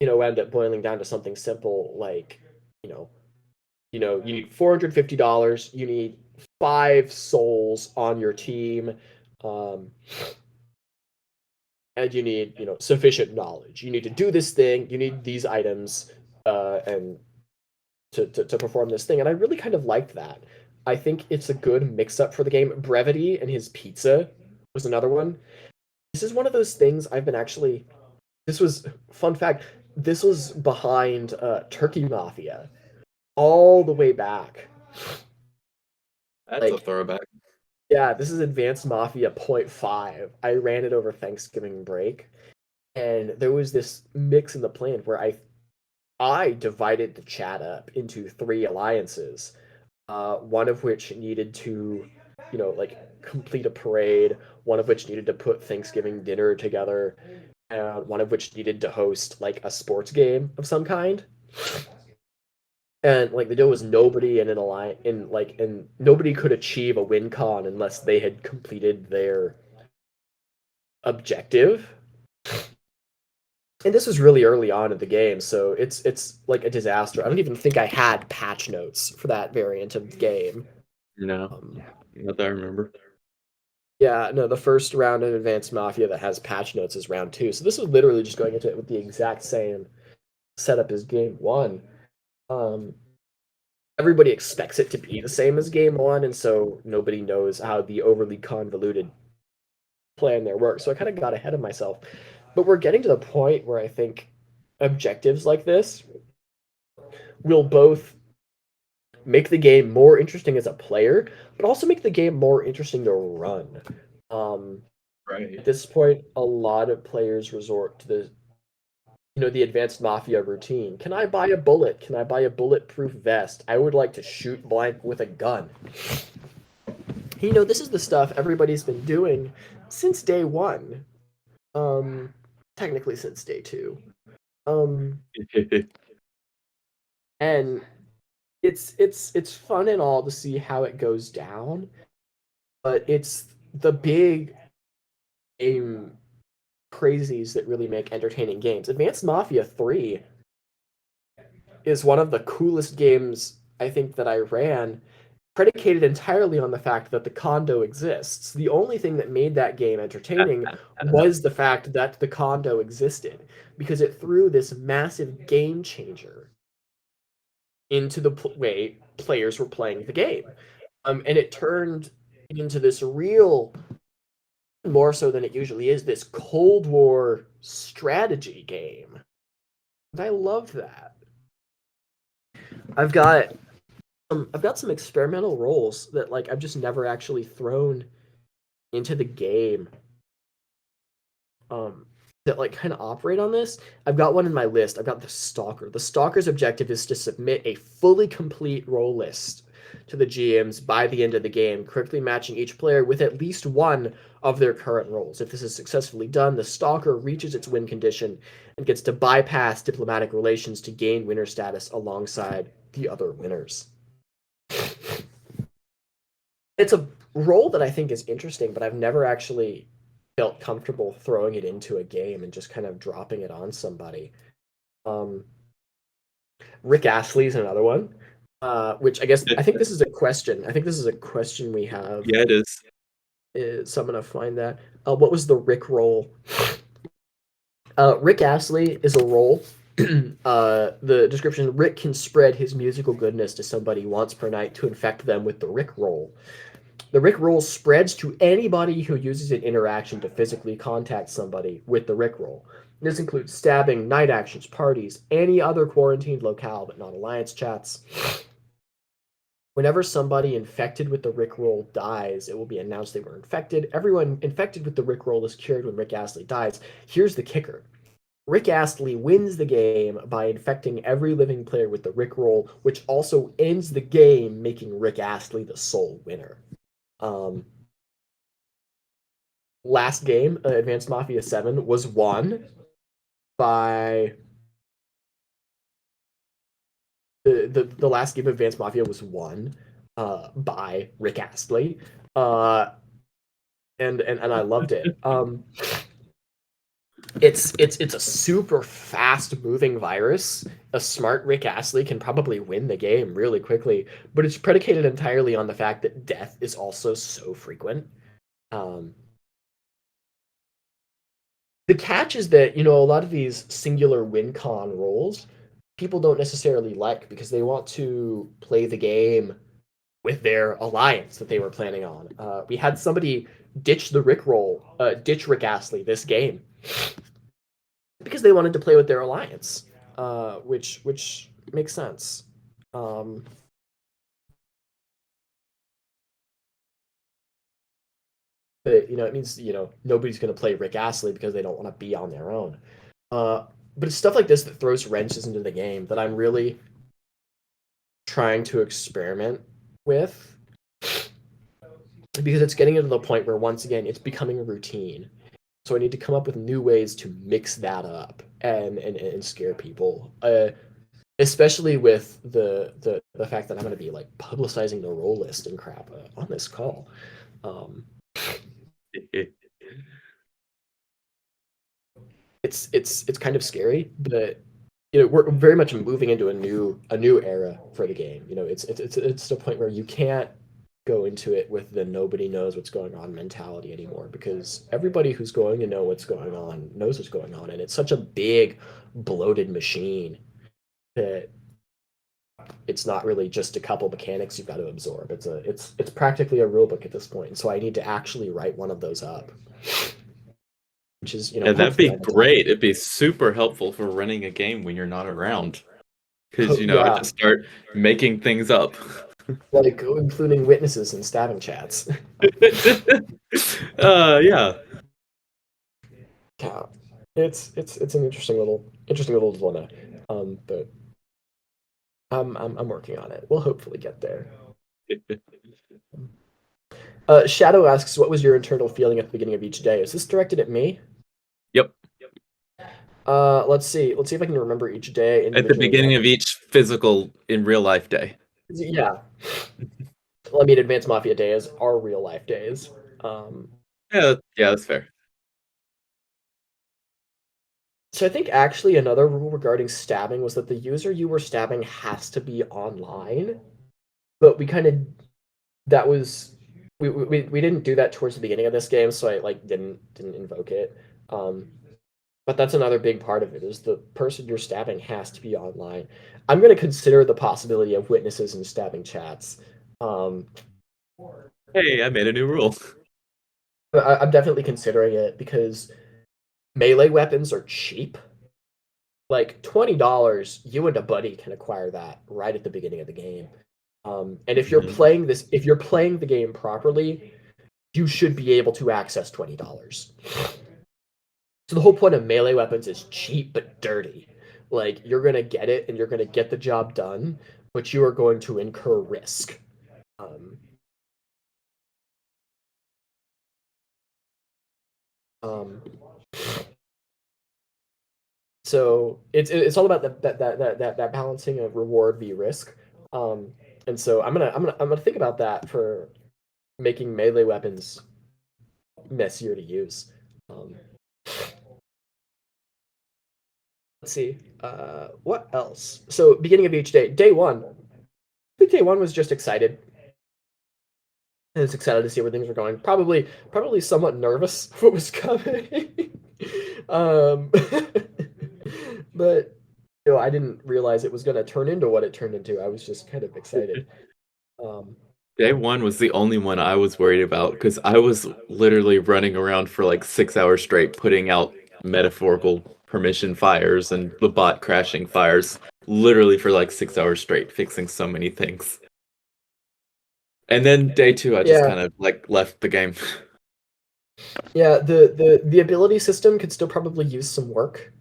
[SPEAKER 2] end up boiling down to something simple like you need $450. You need 5 souls on your team. And you need sufficient knowledge. You need to do this thing. You need these items, and to perform this thing. And I really kind of liked that. I think it's a good mix up for the game. Brevity and his pizza was another one. This is one of those things I've been actually. This was fun fact. This was behind Turkey Mafia, all the way back.
[SPEAKER 3] That's a throwback.
[SPEAKER 2] Yeah, this is Advanced Mafia .5. I ran it over Thanksgiving break, and there was this mix in the plan where I divided the chat up into 3 alliances, one of which needed to, complete a parade, one of which needed to put Thanksgiving dinner together, and one of which needed to host like a sports game of some kind. And like the deal was nobody in an alliance and nobody could achieve a win con unless they had completed their objective. And this was really early on in the game, so it's like a disaster. I don't even think I had patch notes for that variant of the game.
[SPEAKER 3] No, not that I remember.
[SPEAKER 2] Yeah, no, the first round of Advanced Mafia that has patch notes is round 2. So this was literally just going into it with the exact same setup as game 1. everybody expects it to be the same as game one, and so nobody knows how the overly convoluted plan there works. So I kind of got ahead of myself. But we're getting to the point where I think objectives like this will both make the game more interesting as a player, but also make the game more interesting to run. Um,
[SPEAKER 3] Right.
[SPEAKER 2] at this point, a lot of players resort to the advanced Mafia routine. Can I buy a bullet? Can I buy a bulletproof vest? I would like to shoot blank with a gun. This is the stuff everybody's been doing since day one. Um, technically since day two. And it's fun and all to see how it goes down, but it's the big game crazies that really make entertaining games. Advanced Mafia 3 is one of the coolest games I think that I ran, predicated entirely on the fact that the condo exists. The only thing that made that game entertaining was the fact that the condo existed, because it threw this massive game changer into the way players were playing the game. And it turned into this real, more so than it usually is, this Cold War strategy game. And I loved that. I've got some experimental roles that I've just never actually thrown into the game. That kind of operate on this. I've got one in my list. I've got the Stalker. The Stalker's objective is to submit a fully complete role list to the GMs by the end of the game, correctly matching each player with at least one of their current roles. If this is successfully done, the Stalker reaches its win condition and gets to bypass diplomatic relations to gain winner status alongside the other winners. It's a role that I think is interesting, but I've never actually felt comfortable throwing it into a game and just kind of dropping it on somebody. Rick Astley's another one, which I think this is a question. I think this is a question we have.
[SPEAKER 3] Yeah, it is.
[SPEAKER 2] So I'm gonna find that. What was the Rick role? Rick Astley is a role. The description: Rick can spread his musical goodness to somebody once per night to infect them with the Rick roll. The Rick roll spreads to anybody who uses an interaction to physically contact somebody with the Rick roll. This includes stabbing, night actions, parties, any other quarantined locale but not alliance chats. Whenever somebody infected with the Rick roll dies, it will be announced they were infected. Everyone infected with the Rick roll is cured when Rick Astley dies. Here's the kicker. Rick Astley wins the game by infecting every living player with the Rick roll, which also ends the game, making Rick Astley the sole winner. Last game, Advanced Mafia 7, was won by the last game of Advanced Mafia was won by Rick Astley, and I loved it. It's a super fast moving virus. A smart Rick Astley can probably win the game really quickly, but it's predicated entirely on the fact that death is also so frequent. The catch is that, a lot of these singular win con roles, people don't necessarily like because they want to play the game with their alliance that they were planning on. We had somebody ditch the Rick roll, ditch Rick Astley this game because they wanted to play with their alliance, which makes sense. But, it means, nobody's going to play Rick Astley because they don't want to be on their own. But it's stuff like this that throws wrenches into the game that I'm really trying to experiment with, because it's getting to the point where, once again, it's becoming a routine. So I need to come up with new ways to mix that up and scare people, especially with the fact that I'm going to be publicizing the roll list and crap on this call. It's kind of scary, but we're very much moving into a new era for the game. It's to the point where you can't go into it with the nobody knows what's going on mentality anymore, because everybody who's going to know what's going on knows what's going on, and it's such a big bloated machine that it's not really just a couple mechanics you've got to absorb. It's practically a rule book at this point. So I need to actually write one of those up, which is
[SPEAKER 3] Yeah, that'd
[SPEAKER 2] hopefully
[SPEAKER 3] be
[SPEAKER 2] on the top.
[SPEAKER 3] great. It'd be super helpful for running a game when you're not around. Because, I
[SPEAKER 2] Yeah,
[SPEAKER 3] just start making things up.
[SPEAKER 2] like including witnesses and stabbing chats.
[SPEAKER 3] Yeah.
[SPEAKER 2] Yeah, it's an interesting little dilemma. But I'm working on it. We'll hopefully get there. Shadow asks, "What was your internal feeling at the beginning of each day?" Is this directed at me?
[SPEAKER 3] Yep.
[SPEAKER 2] Let's see. Let's see if I can remember each day
[SPEAKER 3] At the
[SPEAKER 2] individually.
[SPEAKER 3] beginning of each physical in real life day.
[SPEAKER 2] Yeah. Let me advance Mafia days are real life days.
[SPEAKER 3] Yeah, that's fair.
[SPEAKER 2] So I think actually another rule regarding stabbing was that the user you were stabbing has to be online. But we kind of that was we didn't do that towards the beginning of this game, so I like didn't invoke it. But that's another big part of it is the person you're stabbing has to be online. I'm going to consider the possibility of witnesses and stabbing chats. Um,
[SPEAKER 3] Hey, I made a new rule.
[SPEAKER 2] I'm definitely considering it because melee weapons are cheap. Like $20, you and a buddy can acquire that right at the beginning of the game. And if you're
[SPEAKER 3] Mhm.
[SPEAKER 2] if you're playing the game properly, you should be able to access $20. So the whole point of melee weapons is cheap but dirty. Like you're gonna get it and you're gonna get the job done, but you are going to incur risk. Um, um, so it's all about that balancing of reward v risk. Um, and so I'm gonna think about that for making melee weapons messier to use. Um, let's see. What else? So beginning of each day, day one. I think day one was just excited. I was excited to see where things were going. Probably somewhat nervous what was coming. um, but I didn't realize it was going to turn into what it turned into. I was just kind of excited. Um,
[SPEAKER 3] Day one was the only one I was worried about because I was literally running around for like 6 hours straight, putting out metaphorical permission fires and the bot crashing fires, literally for like 6 hours straight, fixing so many things. And then day two, I just
[SPEAKER 2] yeah,
[SPEAKER 3] kind of like left the game.
[SPEAKER 2] yeah. The ability system could still probably use some work.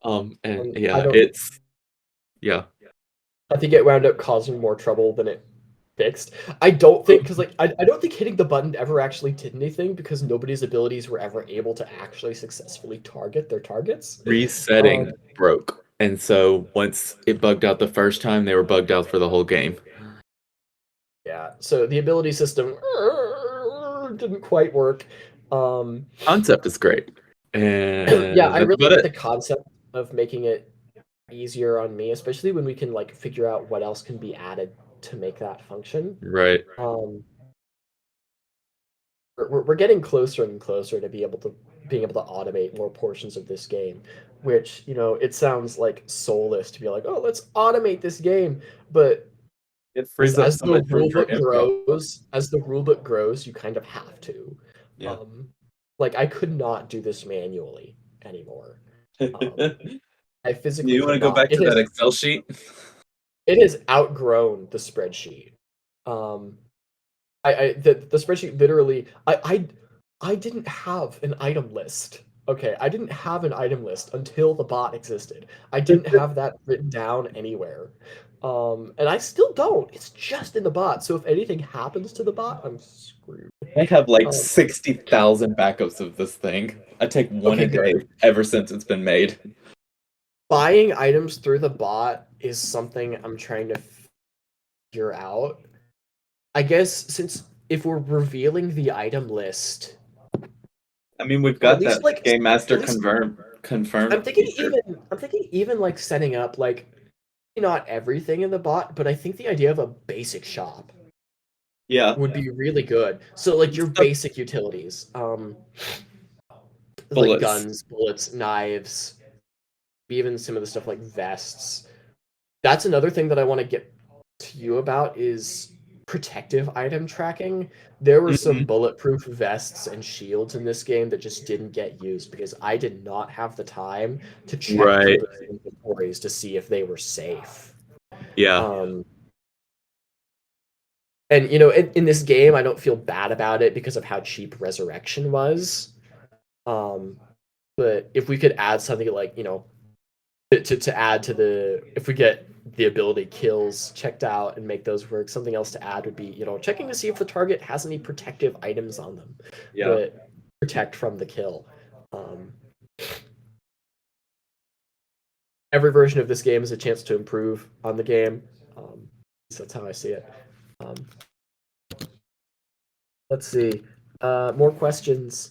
[SPEAKER 3] And
[SPEAKER 2] I
[SPEAKER 3] yeah,
[SPEAKER 2] don't.
[SPEAKER 3] it's yeah.
[SPEAKER 2] I think it wound up causing more trouble than it fixed. I don't think because I don't think hitting the button ever actually did anything because nobody's abilities were ever able to actually successfully target their targets.
[SPEAKER 3] Resetting broke. And so once it bugged out the first time, they were bugged out for the whole game.
[SPEAKER 2] Yeah, so the ability system didn't quite work.
[SPEAKER 3] Concept is great.
[SPEAKER 2] Yeah,
[SPEAKER 3] And
[SPEAKER 2] I
[SPEAKER 3] that's
[SPEAKER 2] really
[SPEAKER 3] about
[SPEAKER 2] like the
[SPEAKER 3] it.
[SPEAKER 2] concept of making it easier on me, especially when we can like figure out what else can be added to make that function.
[SPEAKER 3] Right.
[SPEAKER 2] Um, we're getting closer and closer to being able to automate more portions of this game, which it sounds like soulless to be like, oh, let's automate this game, but
[SPEAKER 3] It frees up
[SPEAKER 2] as
[SPEAKER 3] so
[SPEAKER 2] the
[SPEAKER 3] much room
[SPEAKER 2] rule
[SPEAKER 3] for
[SPEAKER 2] book
[SPEAKER 3] improv.
[SPEAKER 2] grows, you kind of have to.
[SPEAKER 3] Yeah.
[SPEAKER 2] Like I could not do this manually anymore. Um,
[SPEAKER 3] Do
[SPEAKER 2] I physically
[SPEAKER 3] you want
[SPEAKER 2] could
[SPEAKER 3] to go
[SPEAKER 2] not.
[SPEAKER 3] back to that Excel sheet?
[SPEAKER 2] It has outgrown the spreadsheet. Um, the spreadsheet literally I didn't have an item list. Okay, I didn't have an item list until the bot existed. I didn't have that written down anywhere. And I still don't. It's just in the bot. So if anything happens to the bot, I'm screwed.
[SPEAKER 3] I have like
[SPEAKER 2] Um,
[SPEAKER 3] 60,000 backups of this thing. I take one
[SPEAKER 2] okay,
[SPEAKER 3] a day
[SPEAKER 2] good.
[SPEAKER 3] ever since it's been made.
[SPEAKER 2] Buying items through the bot is something I'm trying to figure out. I guess since if we're revealing the item list,
[SPEAKER 3] I mean, we've
[SPEAKER 2] or at
[SPEAKER 3] got
[SPEAKER 2] least
[SPEAKER 3] that
[SPEAKER 2] like
[SPEAKER 3] game master
[SPEAKER 2] at least
[SPEAKER 3] confirmed feature.
[SPEAKER 2] I'm thinking even like setting up like not everything in the bot, but I think the idea of a basic shop
[SPEAKER 3] Yeah,
[SPEAKER 2] would be really good. So like your
[SPEAKER 3] stuff,
[SPEAKER 2] basic utilities, like
[SPEAKER 3] bullets.
[SPEAKER 2] guns, bullets, knives, even some of the stuff like vests. That's another thing that I want to get to you about is protective item tracking. There were some bulletproof vests and shields in this game that just didn't get used because I did not have the time to check
[SPEAKER 3] Right.
[SPEAKER 2] people's inventories to see if they were safe.
[SPEAKER 3] Yeah.
[SPEAKER 2] And in this game, I don't feel bad about it because of how cheap Resurrection was. But if we could add something like to add to if we get the ability kills checked out and make those work, something else to add would be checking to see if the target has any protective items on them that protect from the kill. Every version of this game is a chance to improve on the game. So that's how I see it. Let's see. More questions.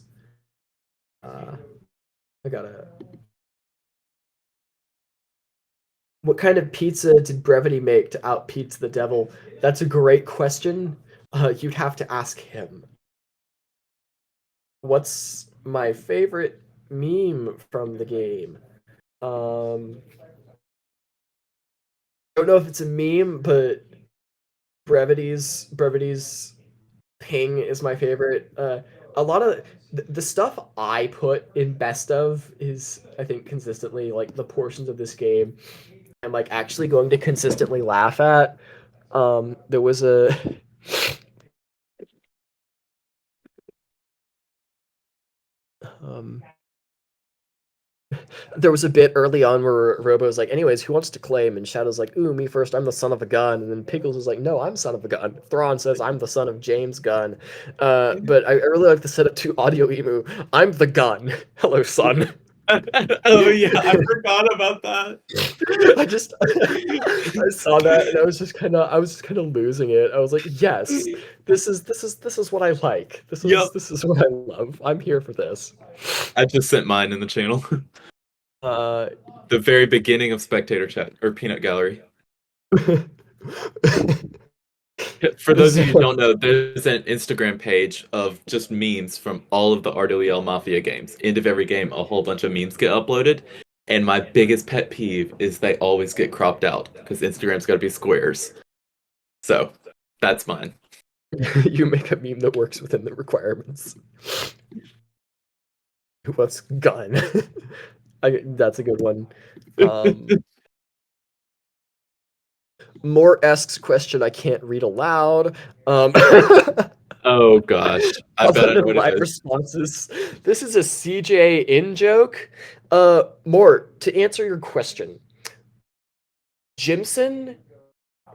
[SPEAKER 2] I gotta. What kind of pizza did Brevity make to out pizza the devil? That's a great question. You'd have to ask him. What's my favorite meme from the game? I don't know if it's a meme, but Brevity's ping is my favorite. A lot of the stuff I put in best of is, I think, consistently like the portions of this game I'm like actually going to consistently laugh at. There was a there was a bit early on where Robo was like, anyways, who wants to claim? And Shadow's like, ooh, me first, I'm the son of a gun. And then Pickles was like, no, I'm son of a gun. Thrawn says, I'm the son of James Gunn. But I really like the setup to Audio Emu. I'm the gun. Hello, son.
[SPEAKER 3] Oh yeah, I forgot about that.
[SPEAKER 2] I saw that and I was just kind of losing it. I was like, yes, this is what I like. This is what I love. I'm here for this.
[SPEAKER 3] I just sent mine in the channel. The very beginning of Spectator Chat or Peanut Gallery. For those of you who don't know, there's an Instagram page of just memes from all of the RWL Mafia games. End of every game, a whole bunch of memes get uploaded. And my biggest pet peeve is they always get cropped out because Instagram's got to be squares. So that's mine.
[SPEAKER 2] You make a meme that works within the requirements. Who wants gun? That's a good one. More asks question I can't read aloud.
[SPEAKER 3] Oh gosh, I bet I know what it is.
[SPEAKER 2] Responses. This is a CJ in joke. More to answer your question. Jimson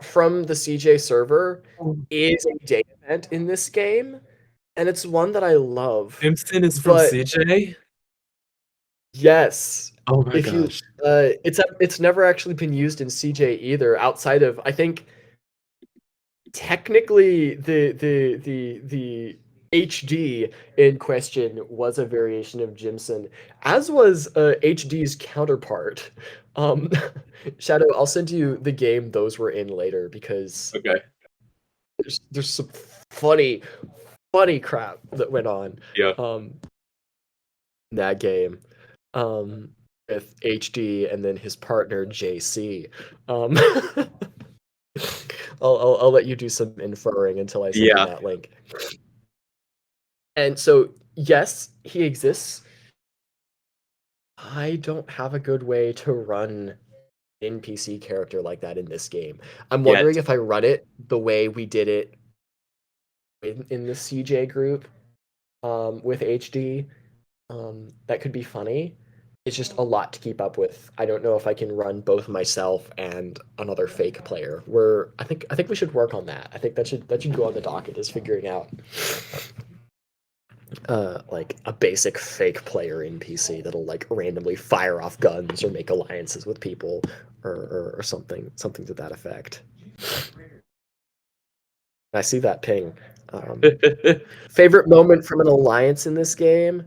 [SPEAKER 2] from the CJ server is a day event in this game, and it's one that I love.
[SPEAKER 3] Jimson is from CJ?
[SPEAKER 2] Yes.
[SPEAKER 3] Oh my gosh.
[SPEAKER 2] It's never actually been used in CJ either, outside of, I think, technically the HD in question was a variation of Jimson, as was HD's counterpart. Shadow, I'll send you the game those were in later because there's some funny crap that went on. In that game. With HD and then his partner JC. I'll let you do some inferring until I send you that link. And so, yes, he exists. I don't have a good way to run an NPC character like that in this game. I'm wondering if I run it the way we did it in the CJ group with HD. That could be funny. It's just a lot to keep up with. I don't know if I can run both myself and another fake player. I think we should work on that. I think that should go on the docket, is figuring out like a basic fake player NPC that'll like randomly fire off guns or make alliances with people or something to that effect. I see that ping. Favorite moment from an alliance in this game?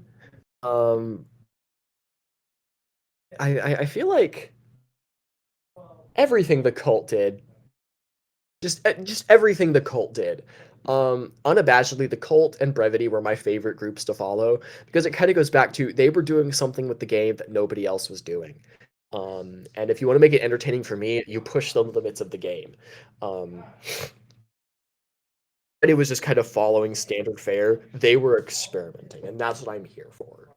[SPEAKER 2] I feel like everything the cult did, just everything the cult did. Unabashedly, the cult and Brevity were my favorite groups to follow because it kind of goes back to they were doing something with the game that nobody else was doing. And if you want to make it entertaining for me, you push the limits of the game. And it was just kind of following standard fare. They were experimenting, and that's what I'm here for.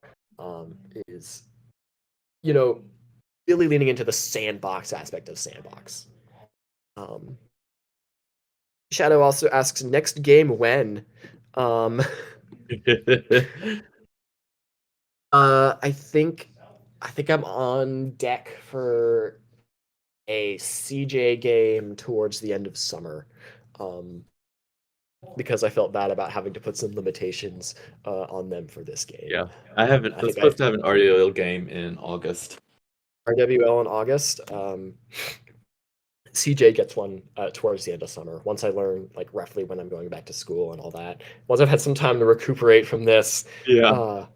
[SPEAKER 2] Is really leaning into the sandbox aspect of sandbox. Shadow also asks, next game when? I think I'm on deck for a CJ game towards the end of summer, because I felt bad about having to put some limitations on them for this game.
[SPEAKER 3] Yeah, I haven't. I'm supposed to have an RWL game in August.
[SPEAKER 2] RWL in August. CJ gets one towards the end of summer. Once I learn like roughly when I'm going back to school and all that. Once I've had some time to recuperate from this,
[SPEAKER 3] Yeah.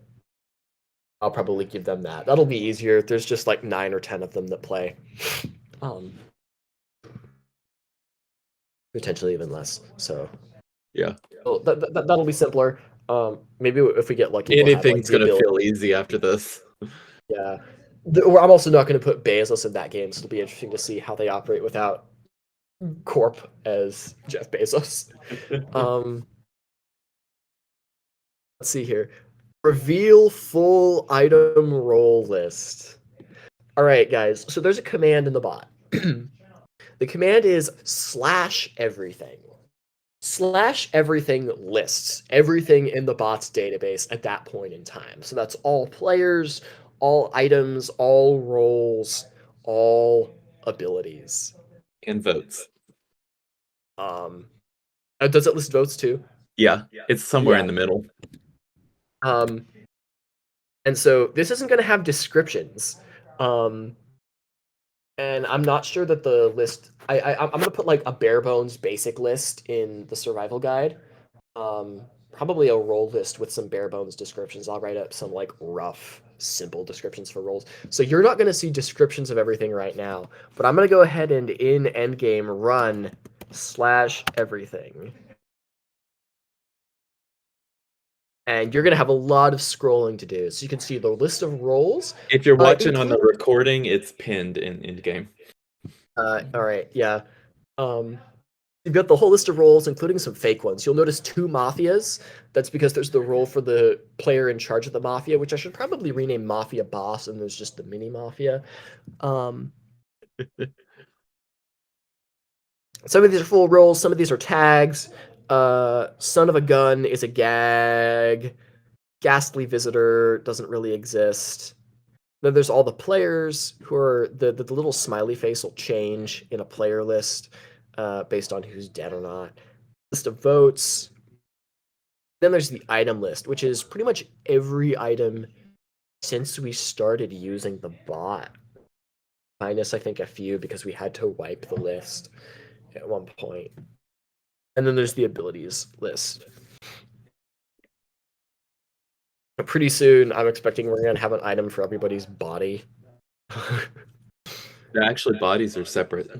[SPEAKER 2] I'll probably give them that. That'll be easier. There's just like 9 or 10 of them that play. Potentially even less. So
[SPEAKER 3] yeah,
[SPEAKER 2] well, that'll be simpler. Maybe if we get lucky,
[SPEAKER 3] anything's gonna feel easy after this.
[SPEAKER 2] Yeah. I'm also not going to put Bezos in that game, so it'll be interesting to see how they operate without Corp as Jeff Bezos. Let's see here. Reveal full item role list. All right, guys. So there's a command in the bot. The command is /everything. /everything lists everything in the bot's database at that point in time. So that's all players, all items, all roles, all abilities.
[SPEAKER 3] And votes.
[SPEAKER 2] Does it list votes too?
[SPEAKER 3] Yeah, it's somewhere in the middle.
[SPEAKER 2] And so this isn't going to have descriptions. And I'm not sure that the list. I'm going to put like a bare bones basic list in the survival guide. Probably a role list with some bare bones descriptions. I'll write up some like rough, simple descriptions for roles. So you're not going to see descriptions of everything right now, but I'm going to go ahead and in endgame run /everything. And you're going to have a lot of scrolling to do. So you can see the list of roles.
[SPEAKER 3] If you're watching on the recording, it's pinned in game.
[SPEAKER 2] All right, yeah. You've got the whole list of roles, including some fake ones. You'll notice 2 mafias. That's because there's the role for the player in charge of the mafia, which I should probably rename Mafia Boss, and there's just the mini mafia. Some of these are full roles. Some of these are tags. Son of a gun is a gag. Ghastly visitor doesn't really exist. Then there's all the players who are the little smiley face will change in a player list based on who's dead or not. List of votes. Then there's the item list, which is pretty much every item since we started using the bot. Minus, I think, a few because we had to wipe the list at one point. And then there's the abilities list. But pretty soon, I'm expecting we're going to have an item for everybody's body.
[SPEAKER 3] Actually, bodies are separate.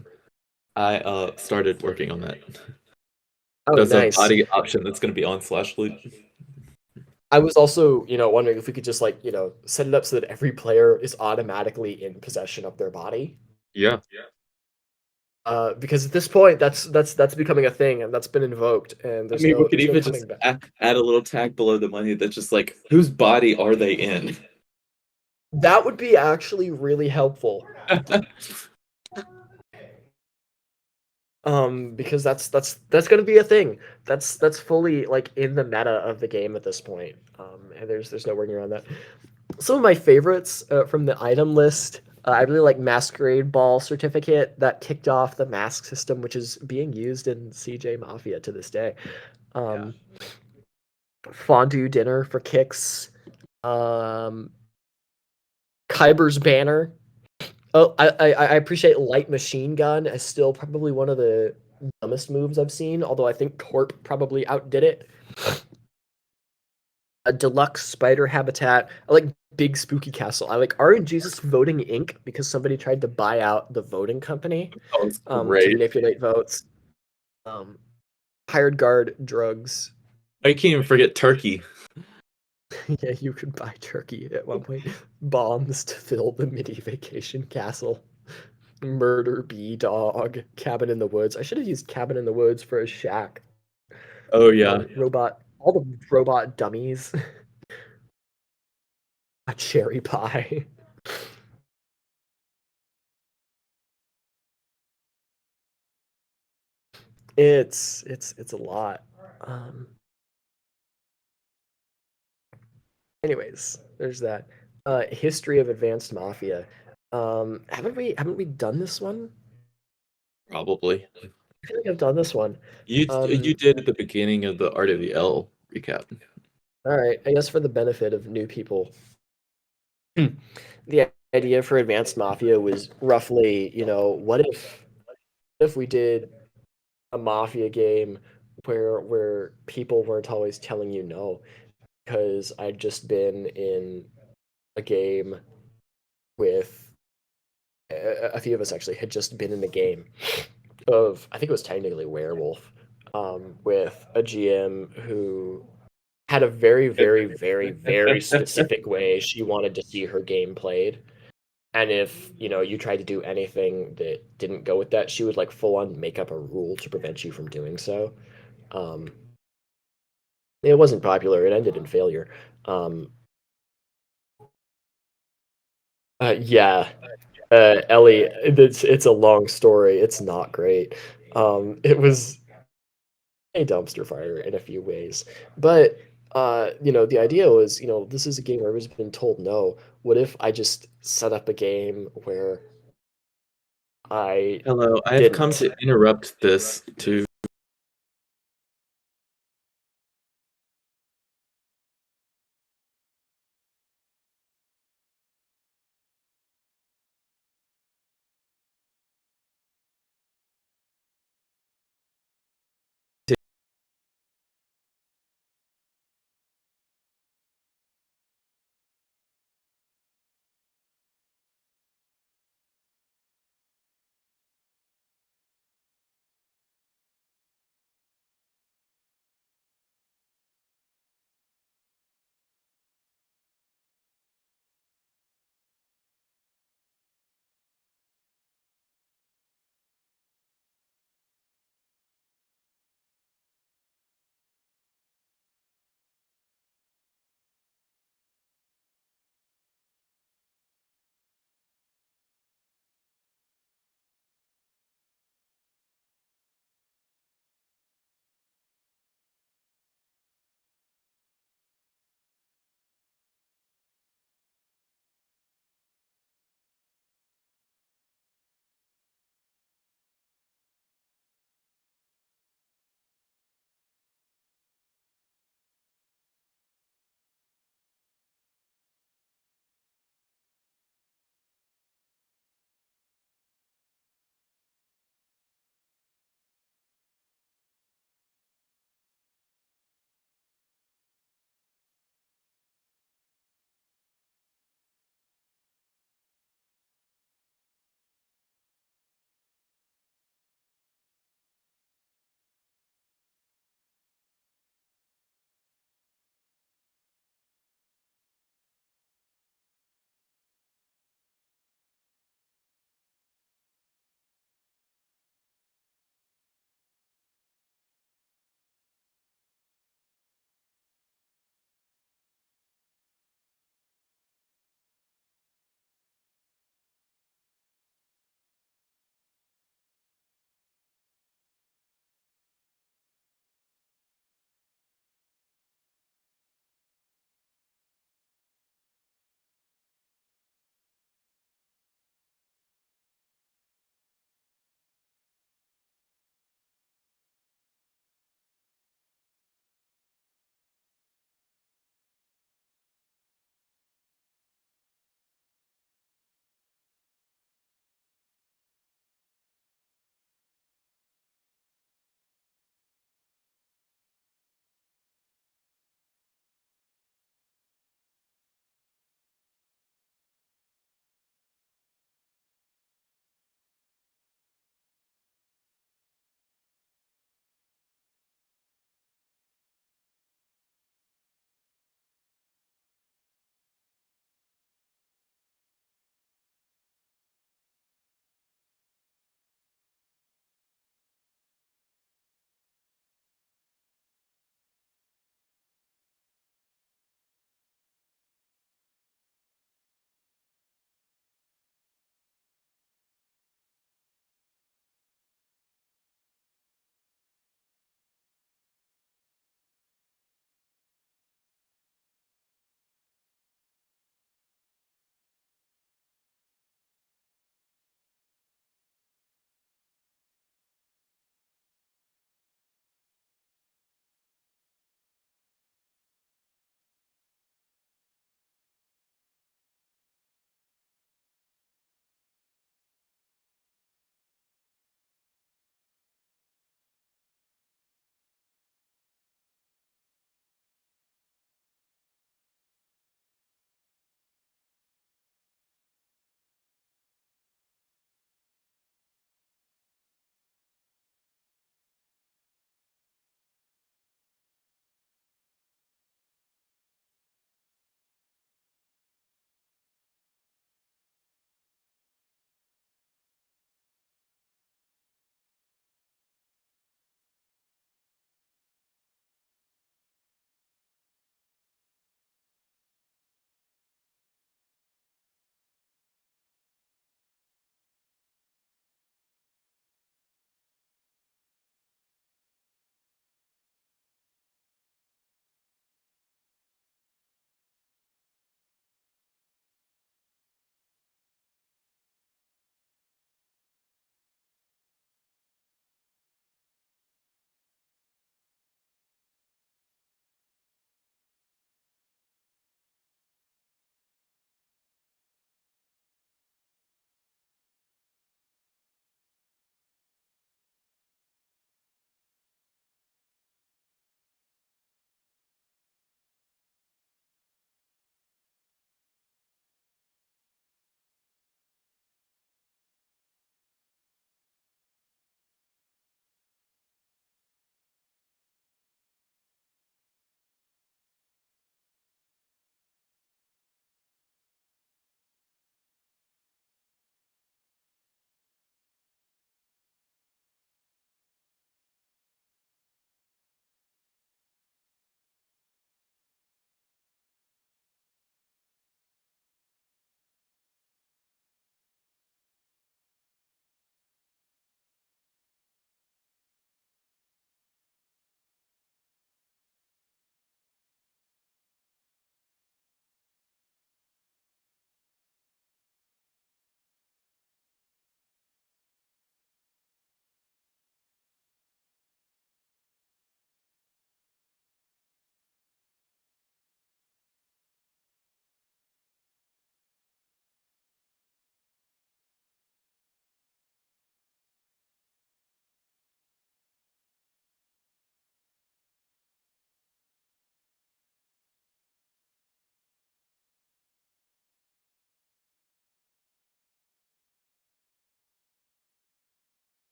[SPEAKER 3] I started working on that.
[SPEAKER 2] Oh,
[SPEAKER 3] There's
[SPEAKER 2] nice.
[SPEAKER 3] a body option that's going to be on /loot.
[SPEAKER 2] I was also, wondering if we could just set it up so that every player is automatically in possession of their body.
[SPEAKER 3] Yeah.
[SPEAKER 2] Because at this point, that's becoming a thing, and that's been invoked. And
[SPEAKER 3] we could even just add a little tag below the money that's just like, whose body are they in?
[SPEAKER 2] That would be actually really helpful. Because that's going to be a thing. That's fully in the meta of the game at this point. And there's no working around that. Some of my favorites from the item list. I really like Masquerade Ball Certificate. That kicked off the mask system, which is being used in CJ Mafia to this day. Fondue Dinner for kicks. Kyber's Banner. Oh, I appreciate Light Machine Gun as still probably one of the dumbest moves I've seen, although I think Corp probably outdid it. A Deluxe Spider Habitat. I like Big Spooky Castle. I like RNG's Voting Inc. because somebody tried to buy out the voting company to manipulate votes. Hired Guard Drugs.
[SPEAKER 3] I can't even forget Turkey.
[SPEAKER 2] Yeah, you could buy turkey at one point. Bombs to fill the mini vacation castle. Murder bee dog. Cabin in the woods. I should have used cabin in the woods for a shack.
[SPEAKER 3] Oh yeah.
[SPEAKER 2] Robot. All the robot dummies. A cherry pie. It's a lot. Anyways, there's that. History of Advanced Mafia. Haven't we done this one?
[SPEAKER 3] Probably.
[SPEAKER 2] I feel like I've done this one.
[SPEAKER 3] You
[SPEAKER 2] Um,
[SPEAKER 3] you did at the beginning of the Art of the L recap.
[SPEAKER 2] All right, I guess for the benefit of new people, the idea for Advanced Mafia was roughly, what if we did a Mafia game where people weren't always telling you no, because I'd just been in a game with a few of us actually had just been in a game of, I think it was technically Werewolf, with a GM who had a very, very, very, very specific way she wanted to see her game played. And if, you tried to do anything that didn't go with that, she would like full on make up a rule to prevent you from doing so. It wasn't popular. It ended in failure. Yeah, Ellie, it's a long story. It's not great. It was a dumpster fire in a few ways, but the idea was, this is a game where everyone's been told no. What if I just set up a game where I
[SPEAKER 3] Hello, I have come
[SPEAKER 2] didn't?
[SPEAKER 3] to interrupt this to